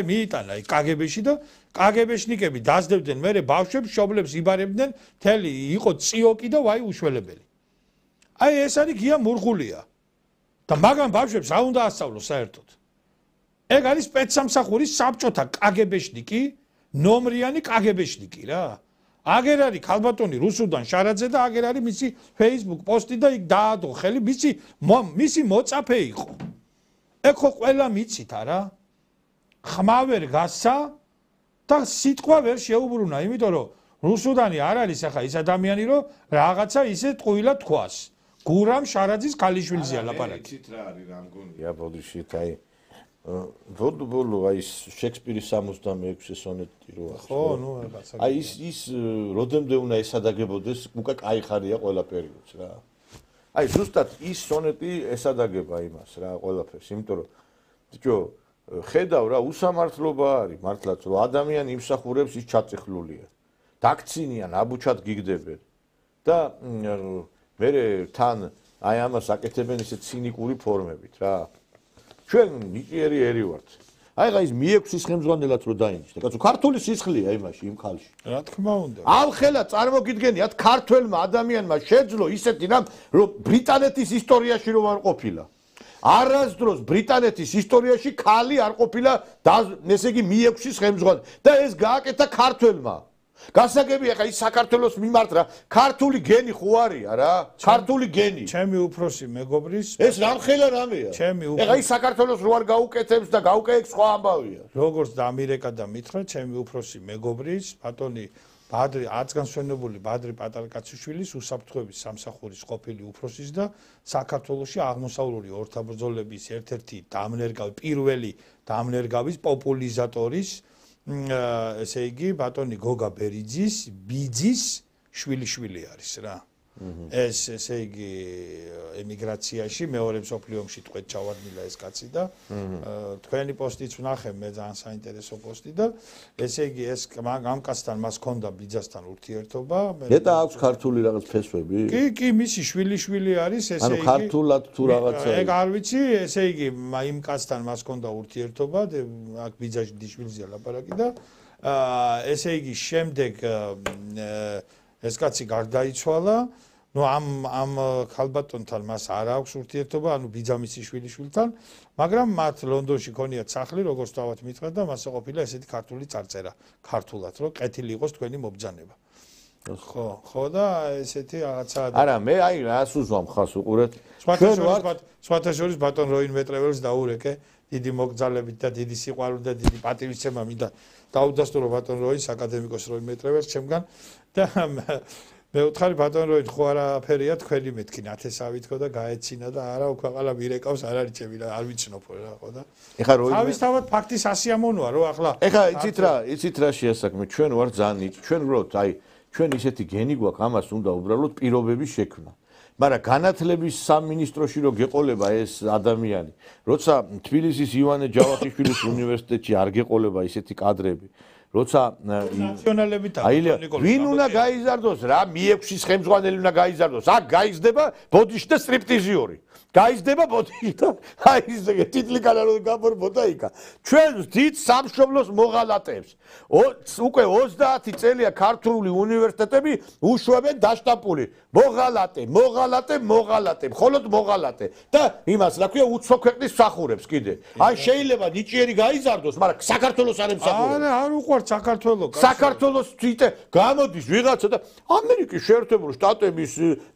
მიიტანა KGB-ში და KGB-შნიკები დაძდებდნენ მერე ბავშვებს, მშობლებს იბარებდნენ, მთელი იყო წიოკი და ვაი უშველებელი. აი ეს არის გია მურღულია. და მაგან ბავშვებს რა უნდა ასწავლოს საერთოდ? ეგ არის სპეცსამსახურის საბჭოთა KGB-შნიკი, ნომრიანი KGB-შნიკი რა. აგერ არის ქალბატონი რუსუდან შარაძე და აგერ არის მისი Facebook პოსტი და იქ დაადო ხელი მისი მოწაფე იყო. ეგ ხო ყველა მიცით არა? ხმა ვერ გასცა და სიტყვა ვერ შეუბრუნა, იმიტომ რომ რუსუდანი არ არის ახლა ის ადამიანი, რომ რაღაცა ისე ტყუილად თქვას. გურამ შარაძის ქალიშვილზეა ლაპარაკი. იცით რა არის რამგონია ბოდიშით აი ბოლო აი შექსპირის 66 სონეტი რო აქვს. ხო, ნუ რაღაცა. აი ის როდემდე უნდა ესადაგებოდეს, უკვე кайხარია ყველა პერიოდს რა. აი ზუსტად ის სონეტი ესადაგება იმას რა ყველაფერს, იმიტომ რომ ბიჭო ხედავ რა უსამართლობა არის მართლაც რომ ადამიანი იმსახურებს ის ჩაწიხლულია. დაქცინიან აბუჩად გიგდებენ და მერე თან აი ამას აკეთებენ ისე ცინიკური ფორმებით რა. ჩვენ ნიჭიერი ერი ვართ. აი რა ის მიექვსის ხელმძღვანელად რო დაინიშნა. კაცო, ქართული სისხლია იმაში, იმ ხალში. რა თქმა უნდა. ამხელა წარმოგიდგენიათ ქართველმა ადამიანმა შეძლო ისეთი რამ, რომ ბრიტანეთის ისტორიაში რო არ ყოფილა. არასდროს ბრიტანეთის ისტორიაში ქალი არ ყოფილა, ესე იგი მიექვსის ხელმძღვანელი და ეს გააკეთა ქართველმა. გასაგებია ხა ის საქართველოს მიმართ რა, ქართული გენი ხო არია რა, ქართული გენი. ჩემი უფროსი მეგობრის ეს რამხელა რამეა. ეხა ის საქართველოს რო არ გაუკეთებს და გაუკეთებს სხვა ამბავია. როგორც დამირეკა და მითხრა, ჩემი უფროსი მეგობრის ბატონი ბადრი აცგანსვენებული ბადრი პატარკაციშვილის უსაფრთხოების სამსახურის ყოფილი უფროსის და საქართველოში აღმოსავლური ორთაბრძოლების ერთ-ერთი დამნერგავი, პირველი დამნერგავის პოპულიზატორის ესე იგი ბატონი გოგა ბერიძის ბიძის შვილი არის რა. ეს ესე იგი ემიგრაციაში მეორე მსოფლიო ომში თქვენ ჩავარდნილა ეს კაცი და თქვენი პოსტიც ვნახე მე ძალიან საინტერესო პოსტი და ესე იგი ეს ამ კაცთან მას ჰქონდა ბიძასთან ურთიერთობა. ნეტა აქვს ქართული რაღაც ფესვები? კი, მისი შვილი არის ესე იგი. ანუ ქართულად თუ რაღაცა. ეგ არ ვიცი, ესე იგი იმ კაცთან მას ჰქონდა ურთიერთობა, აქ ბიძაშვილზეა ლაპარაკი და ესე იგი შემდეგ ეს კაცი გარდაიცვალა. ნუ ამ ქალბატონთან მას არ აქვს ურთიერთობა, ანუ ბიძამისი შვილიშვილთან, მაგრამ მათ ლონდონში ქონიათ სახლი, როგორც თავად მითხრა და მასე ყოფილა ესეთი ქართული წარწერა, ქართულად, რომ ყეთილი იყოს თქვენი მობრძანება. ხო და ესეთი რაღაცა. არა, მე აი რას უზვამ ხას უყურეთ. სხვათა შორის ბატონ როინ მეტრეველს დაურეკე, დიდი მოგზალებით და დიდი სიყვარული და დიდი პატივისცემა მინდა დაუდასტურო ბატონ როინს, აკადემიკოს როინ მეტრეველს ჩემგან და მე ვთხარი ბატონ როინ ხო არაფერია თქვენი მეთქი ნათესავით ხო და გაეცინა და არა უკვე ყალა მირეკავს არ არის ჩემი რა არ ვიცნობო რა ხო და ეხა როინ თავისთავად ფაქტის ასიამოვნოა რომ ახლა ეხა იცით რა შეასაქმე ჩვენ ვარ ძალიან ჩვენ ვრობთ აი ჩვენ ისეთი გენი გვაქვს ამას უნდა უბრალოდ პირობების შექმნა მაგრამ განათლების სამინისტროში რო გეყოლება ეს ადამიანი როცა თბილისის ივანე ჯავახიშვილის უნივერსიტეტში არ გეყოლება ისეთი კადრები როცა ნაციონალები და ვინ უნდა გაიზარდოს რა მიექვსის ხელმძღვანელი უნდა გაიზარდოს აქ გაიზრდება ბოდიში და სტრიპტიზიორი გაიზრდება ბოდიში და აი ეს ტიტლი კანალო გამორბოდა იქა ჩვენ ვდით სამშობლოს მოღალატეებს უკვე 30 წელია ქართული უნივერსიტეტები უშვებენ დაშტამპული მოღალატე მხოლოდ მოღალატე და იმას რა ქვია უცხო ქვეყნის მსახურებს კიდე აი შეიძლება ნიჭიერი გაიზარდოს მაგრამ საქართველოს არ ემსახურებს არ უყვართ საქართველოს თვითე გამოდის ვიღაცა და ამერიკის შეერთებული შტატების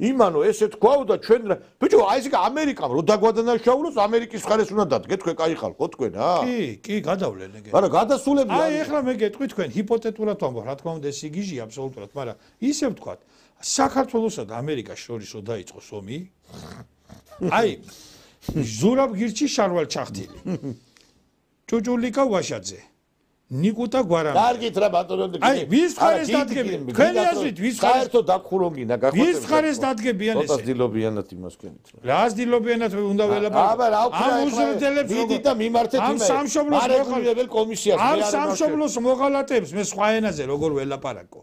იმანო ესე თქვაო და ჩვენ ბიჭო აი ეს ამერიკამ რო დაგვადანაშაულოს ამერიკის მხარეს უნდა დადგეთ თქვენ კაი ხალხო თქვენ კი გადავლენ ეგ არა გადასულები აი ეხლა მე გეტყვი თქვენ ჰიპოთეტურად ვამბობ რა თქმა უნდა ეს იგიჟია აბსოლუტურად მაგრამ ისე ვთქვათ საქართველოსა და ამერიკას შორის რო დაიწყოს ომი აი ზურაბ გირჩი შარვალ ჩახტილი ჭუჭულიკა ვაშაძე ნიკუტა გვარამი. კარგით რა ბატონო. აი, ვის ხარეს დადგებიან? თქვენი აზრით, ვის ხარეს? საერთოდ დაქურონგინა გახვეწებს. ვის ხარეს დადგებიან ესე? ცოტა დილობიანად იმას ქენით. რას დილობიანად უნდა ველაპარაკო? აბა რა უკვე ამ უზრდელებს დიდი და მიმართეთ ამ სამშობლოს მოხალისებელ კომისიას. ამ სამშობლოს მოღალატეებს მე სხვა ენაზე როგორ ველაპარაკო?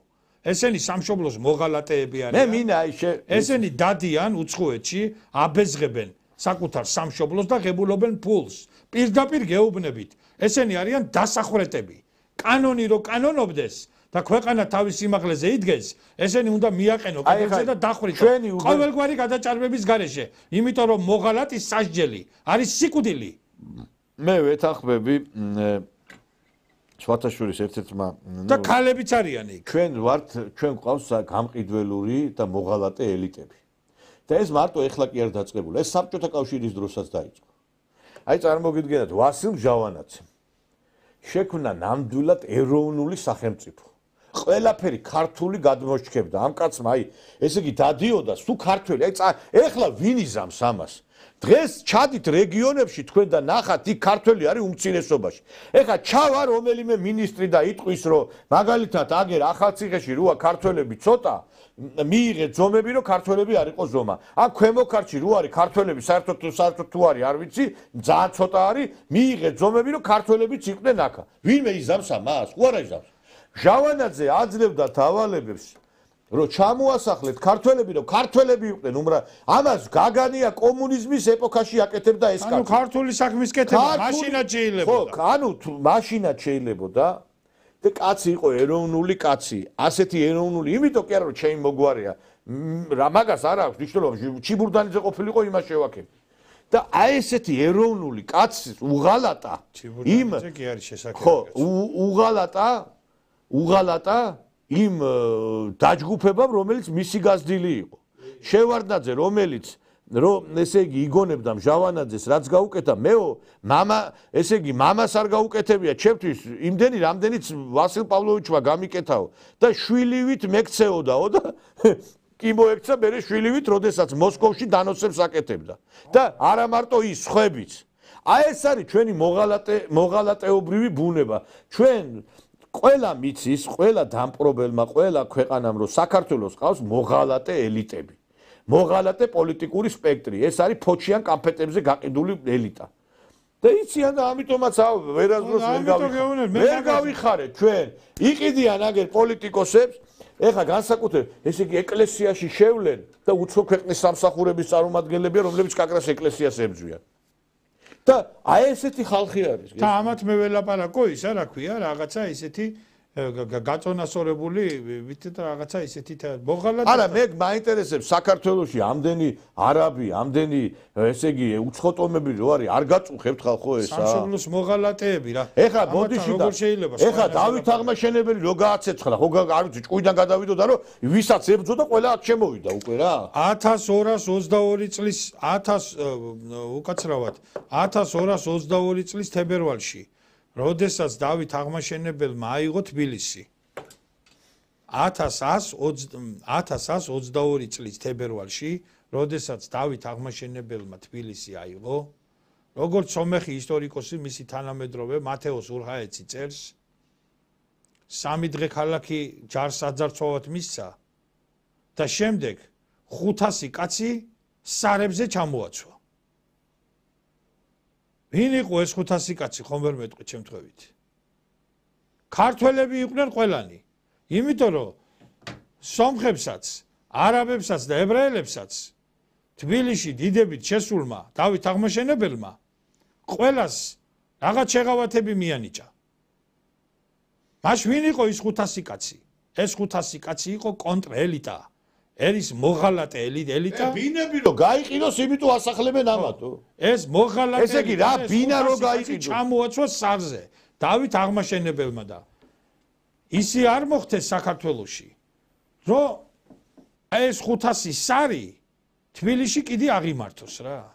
ესენი სამშობლოს მოღალატეები არიან. მე მინდა აი ესენი დადიან უცხოეთში, აბეზღებენ საკუთარ სამშობლოს და ღებულობენ ფულს. პირდაპირ გეუბნებით. ესენი არიან დასახვრეტები. კანონი რო კანონობდეს და ქვეყანა თავის სიმაღლეზე იდგეს, ესენი უნდა მიაყენო კანონზე და დახრიტო. ყოველგვარი გადაჭარბების გარეშე, იმიტომ რომ მოღალატის სასჯელი არის სიკვდილი. მე ვეთანხმები სვათაშვილის ერთ-ერთმა და ქალებიც არიან იქ. ჩვენ გვყავს გამყიდველური და მოღალატე ელიტები. და ეს მარტო ეხლა კი არ დაწყებულა, ეს საბჭოთა კავშირის დროსაც დაიწყო. აი წარმოგიდგენთ ვასილ ჟავანაცემ შექმნა ნამდვილად ეროვნული სახელმწიფო. ყველაფერი ქართული გადმოშქებდა ამ კაცმა, აი, ესე იგი დადიოდა სულ ქართველი. აი ეხლა ვინ იზამს ამას? დღეს ჩადით რეგიონებში თქვენ და ნახათ იქ ქართველი არის უმცირესობაში. ეხლა ჩავა რომელიმე მინისტრი და იტყვის რომ მაგალითად აგერ ახალციხეში როა ქართველები ცოტა მიიღე ზომები რომ ქართველები არ იყო ზომა. ან ქვემო ქართლში რო არის ქართველები საერთოდ თუ არის არ ვიცი, ძალიან ცოტა არის, მიიღე ზომები რომ ქართველებიც იყვნენ აქა. ვინმე იზამს ამას? უარა იზამს. ჟავანაძე აძლევდა დავალებებს რომ ჩამოასახლეთ ქართველები, რომ ქართველები იყვნენ უმრავლესობა. ამას გაგანია კომუნიზმის ეპოქაში აკეთებდა ეს კაცი. ანუ ქართული საქმის კეთება მაშინაც შეიძლებოდა. ხო, ანუ მაშინაც შეიძლებოდა და კაცი იყო ეროვნული კაცი. ასეთი ეროვნული, იმიტომ კი არა რომ ჩემი მოგვარია. რა მაგას არ აქვს მნიშვნელობა, ჩიბურდანიძე ყოფილიყო იმას შევაქებ. და აი ესეთი ეროვნული კაცი უღალატა იმ კი არის შესაძლებელი. ხო, უღალატა იმ დაჯგუფებამ, რომელიც მისი გაზრდილი იყო. შევარდნაძე, რომელიც ესე იგი იგონებდა მჟავანაძეს, რაც გაუკეთა, მეო, მამა, ესე იგი მამას არ გაუკეთებია ჩემთვის, იმდენი რამდენიც ვასილ პავლოვიჩმა გამიკეთაო და შვილივით მეკცეოდაო და კი მოექცა მე შვილივით, როდესაც მოსკოვში დანოცებს აკეთებდა. და არა მარტო ის, სხვებიც. აი ეს არის ჩვენი მოღალატეობრივი ბუნება. ჩვენ ყველა მიცის, ყველა დამპყრობელმა, ყველა ქვეყანამ, რომ საქართველოს ყავს მოღალატე ელიტები. მოღალატე პოლიტიკური სპექტრი. ეს არის ფოჩიან კამფეტებზე გაყიდული ელიტა. და იციან და ამიტომაც ვერასდროს ვერ გავიხარეთ ჩვენ. იყიდიან აგერ პოლიტიკოსებს, ეხლა განსაკუთრებით, ესე იგი ეკლესიაში შევლენ და უცხო ქვეყნის სამსახურების წარმომადგენლებია, რომლებიც კაკრას ეკლესიას ებრძვიან. და აი ესეთი ხალხი არის. და ამათ მე ველაპარაკო ისა, რა ქვია, რაღაცა ესეთი გაწონასწორებული, ვიცით რაღაცა ესეთი მოღალატე. არა, მე მაინტერესებს საქართველოში ამდენი არაბი, ამდენი ესე იგი უცხოტომები რო არის, არ გაწუხებთ ხალხო ესა. სამშობლოს მოღალატეები რა. ეხლა ბოდიში და ეხლა დავით აღმაშენებელი რო გააცეცხლა, ხო არ ვიცი, ჭკუიდან გადავიდოდა, რომ ვისაც ებრძოდა, ყველა აქ შემოვიდა უკვე რა. 1222 წლის 1222 წლის თებერვალში როდესაც დავით აღმაშენებელმა აიღო თბილისი 1122 წლის თებერვალში როდესაც დავით აღმაშენებელმა თბილისი აიღო როგორც სომეხი ისტორიკოსი მისი თანამედროვე მათეოს ურჰაეცი წერს სამი დღე ქალაქი ჯარს აძარცვავად მისცა და შემდეგ 500 კაცი სარებზე ჩამოაცვა. ვინ იყო ეს 500 კაცი, ხომ ვერ მეტყვი ჩემთქვევით. ქართველები იყვნენ ყველანი. იმიტომ რომ სომხებსაც, არაბებსაც და ებრაელებსაც თბილისში დიდებით შესულმა დავით აღმაშენებელმა ყველას რაღაც შეღავათები მიანიჭა. მაშ ვინ იყო ის 500 კაცი? ეს 500 კაცი იყო კონტრელიტა. ერის მოღალატე ელიტა. ბინები რო გაიყიდოს, იმიტომ ასახლებენ ამათო. ეს მოღალატე. ესე იგი რა ბინა რო გაიყიდოს? ჩამოაცვა სარზე. დავით აღმაშენებელმა და ისი არ მოხდეს საქართველოში. რომ ეს 500 სარი თბილისში კიდე აღიმართოს რა.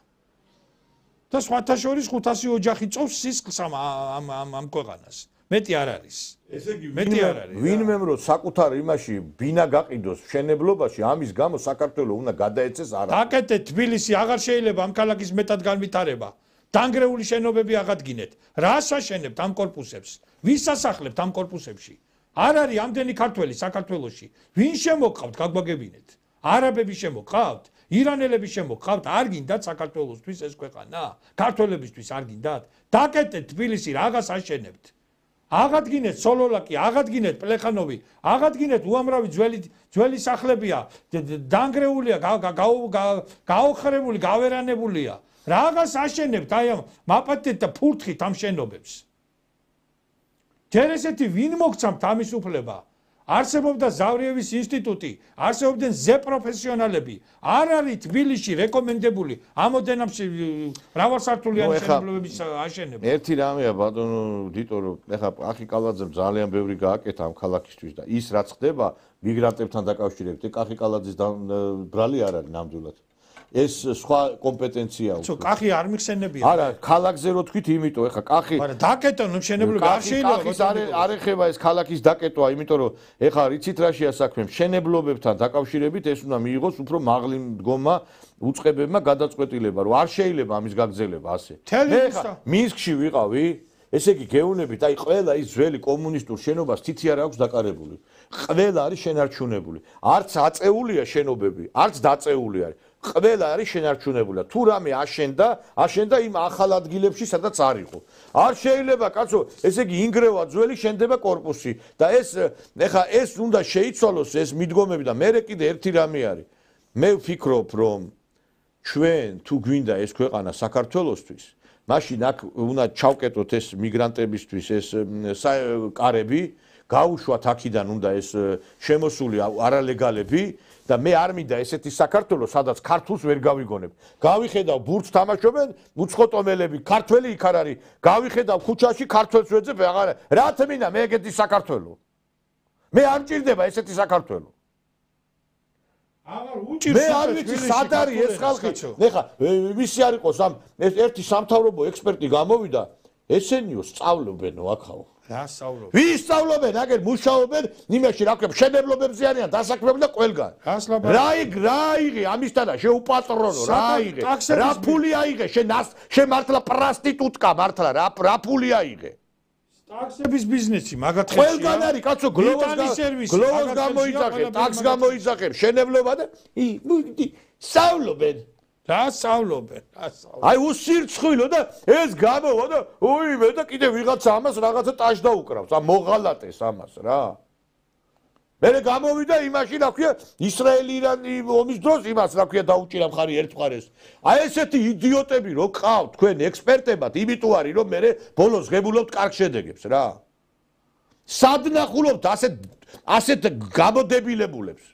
და სხვათა შორის 500 ოჯახი წოვს სისხლს ამ ქვეყანას. მეტი არ არის. ესე იგი ვინმე რო საკუთარ იმაში ბინა გაყიდოს მშენებლობაში, ამის გამო საქართველოს უნდა გადაეცეს არა. დაკეთეთ თბილისი, აღარ შეიძლება ამ ქალაქის მეტად განვითარება. დანგრეული შენობები აღადგინეთ. რას აშენებთ ამ კორპუსებს? ვის ასახლებთ ამ კორპუსებში? არ არის ამდენი ქართველი საქართველოში. ვინ შემოყავთ გაგვაგებინეთ? არაბები შემოყავთ? ირანელები შემოყავთ? არ გინდათ საქართველოსთვის ეს ქვეყანა? ქართველებისთვის არ გინდათ? დაკეთეთ თბილისი, რაღაც აშენებთ. აღადგინეთ სოლოლაკი, აღადგინეთ პლეხანოვი, აღადგინეთ უამრავი ძველი სახლებია, დანგრეულია, გაოხრებული, გავერანებულია. რაღაც აშენებთ, აი ამ მაპატეთ და ფურთხით ამ შენობებს. ჯერ ესეთი ვინ მოგცამთ ამის უფლება? არსებობდა ზავრიევის ინსტიტუტი, არსებობდნენ ზე პროფესიონალები. არ არის თბილისში რეკომენდებული ამოდენამში მრავალსართულიანი შენობების აშენება. ერთი რამეა ბატონო დიტო, რომ ეხლა კახი კალაძემ ძალიან ბევრი გააკეთა ამ ქალაქისთვის და ის რაც ხდება მიგრანტებთან დაკავშირებით, კახი კალაძის ბრალი არ არის ნამდვილად. ეს სხვა კომპეტენციაა. კახი არ მიხსენებია. არა, ქალაქზე რო თქვით, იმიტომ ეხა კახი არა, დაკეტონ მშენებლობა არ შეიძლება. არ ეხება ეს ქალაქის დაკეტვა, იმიტომ რომ ეხა რიცით რაშია საქმე, მშენებლობებთან დაკავშირებით ეს უნდა მიიღოს უფრო მაღალი მდგომა უწყებებმა გადაწყვეტილება, რომ არ შეიძლება ამის გაგრძელება ასე. მე ეხა მინსკში ვიყავი, ესე იგი გეუნებით, აი ყველა ის ძველი კომუნისტურ შენობას თითი არ აქვს დაკარებული. ყველა არის შენარჩუნებული. არც აწეულია შენობები, არც დაწეული არის. ყველა არის შენარჩუნებული. თუ რამე აშენდა იმ ახალ ადგილებში, სადაც არ იყო. არ შეიძლება, კაცო, ესე იგი ინგრევა ძველი, შენდება корпуსი და ეხა ეს უნდა შეიცვალოს ეს მიდგომები და მე კიდე ერთი რამე არის. მე ვფიქრობ, რომ ჩვენ თუ გვინდა ეს ქვეყანა საქართველოსთვის, მაშინ აქ უნდა ჩავკეტოთ ეს მიგრანტებისთვის ეს კარები, გაუშვათ აქედან უნდა ეს შემოსული არალეგალები და მე არ მინდა ესეთი საქართველო, სადაც ქართულს ვერ გავიგონებ. გავიხედავ ბურთს თამაშობენ, უცხოტომელები, ქართველი იქ არ არის. გავიხედავ ქუჩაში ქართველს ვეძებ, აღარა. რა თმინდა მე ეგეთი საქართველო? მე არ მჭირდება ესეთი საქართველო. აღარ უჭირს. მე არ ვიცი სად არის ეს ხალხი. ეხა ვისი არ იყოს ამ ერთი სამთავრობო ექსპერტი გამოვიდა, ესენიო სწავლობენო აქაო. რა სწავლობენ? ვის სწავლობენ? აგერ მუშაობენ იმაში რა ქვია, მშენებლობებზე არიან დასაქმებული და ყველგან. რა იღე ამისთანა შეუპატრონო, რა იღე? რა ფული აიღე? შენ მართლა პროსტიტუტკა მართლა რა ფული აიღე? ტაქსების ბიზნესი მაგათ ყველგან არის, კაცო, გლოვას გამოიძახე, ტაქს გამოიძახე, მშენებლობა და სწავლობენ. რა სწავლობენ? აი უსირცხვილო და ეს გამოვა და ოიმე და კიდე ვიღაცა ამას რაღაცა ტაშ დაუკრავს, მოღალატეს ამას რა. მე გამოვიდა იმაში, რა ქვია, ისრაელი-ირანი ომის დროს იმას, რა ქვია, დაუჭირა მხარი ერთ მხარეს. აი ესეთი იდიოტები რო ყავთ თქვენ ექსპერტებად, იმიტომ არის რომ მე ბოლოს ღებულობთ კარგ შედეგებს რა. სად ნახულობთ ასეთ გამოდებილებულებს?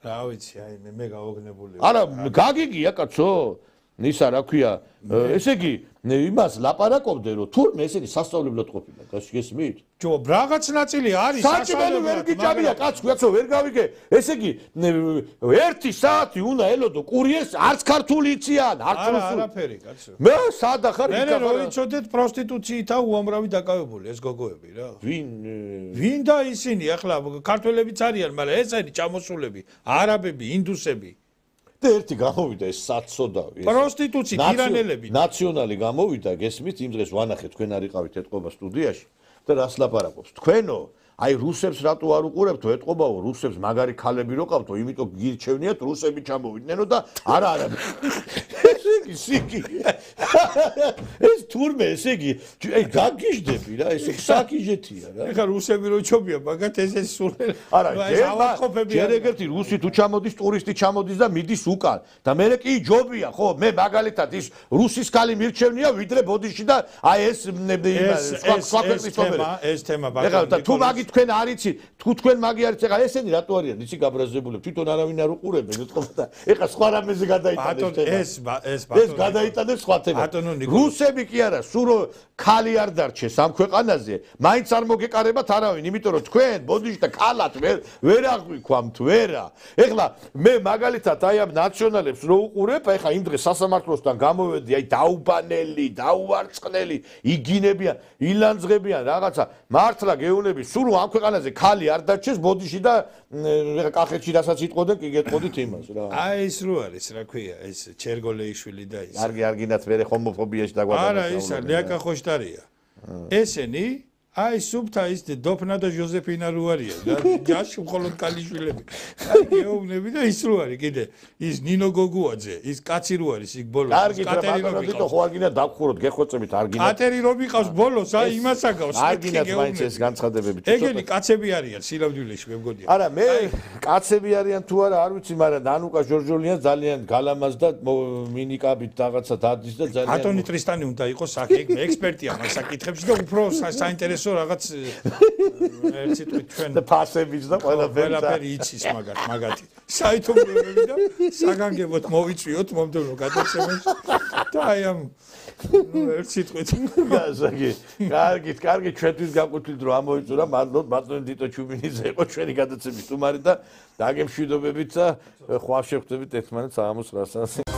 რა ვიცი, აი მე გავოგნებული ვარ. არა, გაგიგია კაცო. ისა რა ქვია, ესე იგი, იმას ლაპარაკობდე, რომ თურმე ესენი სასწავლებლად ყოფილა, გასმით? ჯო, რაღაც ნაწილი არის სასწავლებლად. ვერ გიჭამია კაცო, ვერ გავიგე. ესე იგი, 1 საათი უნდა ელოდო კურიერს, არც ქართული იციან, არც რუსული. არაფერი, კაცო. მე სად ახარ მე რო იცოდეთ პროსტიტუციითა უამრავი დაკავებული ეს გოგოები რა. ვინ და ისინი ახლა ქართველებიც არიან, მაგრამ ეს არის ჭამოსულები, არაბები, ინდუსები. და ერთი გამოვიდა ეს საცოდავი. პროსტიტუცი, ტირანელები. ნაციონალი გამოვიდა, გესმით, იმ დღეს ვანახეთ, თქვენ არიყავით ეთყობა სტუდიაში და რას ლაპარაკობს. თქვენო, აი რუსებს რატო არ უყურებთო, ეთყობაო, რუსებს მაგარი ქალები რო ყავთო, იმიტომ გირჩევნიათ რუსები ჩამოვიდნენ და არა. ეს თურმე, ესე იგი, აი გაგიჟდები რა, ეს საკიჟეთია რა. ეხა რუსები რო ჩობია, მაგათ ეს სულ არა, ჯერ ეგეთი რუსი თუ ჩამოდის, ტურისტი ჩამოდის და მიდის უკან. და მე კი ჯობია, ხო, მე მაგალითად ის რუსის ქალი მირჩევნია, ვიდრე ბოდიში და აი ეს სხვა ქვეყნის თომერი. ეს თემა ეხლა თუ მაგი თქვენ არ იცით, თუ თქვენ მაგი არ იცით, ეხლა ესენი რატო არიან იცი გაბრაზებულები, თვითონ არავინ არ უყურებენ, ეთქობა და ეხლა სხვა რამეზე გადაიტანეს თემა. ეს გადაიტანეს სხვა თემა. რუსები კი არა, სულ რო ქალი არ დარჩეს ამ ქვეყანაზე, მაინც არ მოგეკარებათ არავინ, იმიტომ რომ თქვენ ბოდიში და ქალად ვერ აღვიქვამთ, ვერა. ეხლა მე მაგალითად აი ამ ნაციონალებს რო უყურებ, ეხლა იმ დღეს სასამართლოსთან გამოვედი, აი დაუბანელი, დაუვარწყნელი, იგინებიან, ილანძღებიან რაღაცა. მართლა გეუბნები, სულ ამ ქვეყანაზე ქალი არ დარჩეს ბოდიში და კახეთში რასაც იტყოდნენ, კი გეტყოდით იმას რა. აი ეს რო არის, რა ქვია, ეს ჩერგოლეიშვილი და ის. არ გინათ მე ჰომოფობიაში დაგვადაგდა. არა, ისა ლეაკა ხოშტარია. ესენი აი სუბთა ის დოფნა და ჟოზეფინა რო არიან და ჯაში მხოლოდ კალიშვილები. აი გეუბნები და ის რო არის კიდე ის ნინო გოგუაძე, ის კაცი რო არის იქ ბოლოს. კატერინოვი ხო არ გინათ დაგხუროთ, გეხოცებით არ გინათ. კატერინოვი ყავს ბოლოს, აი იმას აკავს. არ გინათ მაინც ეს განცხადებები. ეგენი კაცები არიან სილავდილეში მე მგონია. არა, მე კაცები არიან თუ არა არ ვიცი, მაგრამ დანუკა ჟორჟოლიან ძალიან გალამაზ და მინიკაბით რაღაცა დადის და ძალიან ატონი ტრისტანი უნდა იყოს აქ ექსპერტია მაგ საკითხებში და უფრო საინტერესო რაღაც ერთ სიტყვით ჩვენ და ფასებიც და ყველაფერი იცის მაგათი საერთომლებები და საგანგებოდ მოვიწვიოთ მომდევნო გადაცემაში და აი ამ ერთ სიტყვით კარგი ჩვენთვის გაკვეთილ დრო ამოიწურა მადლობთ ბატონი დიტო ჩუბინიძე იყო ჩვენი გადაცემის სტუმარი და დაგემშვიდობებით და ხვალ შევხვდებით ერთმანეთს საღამოს 9-ს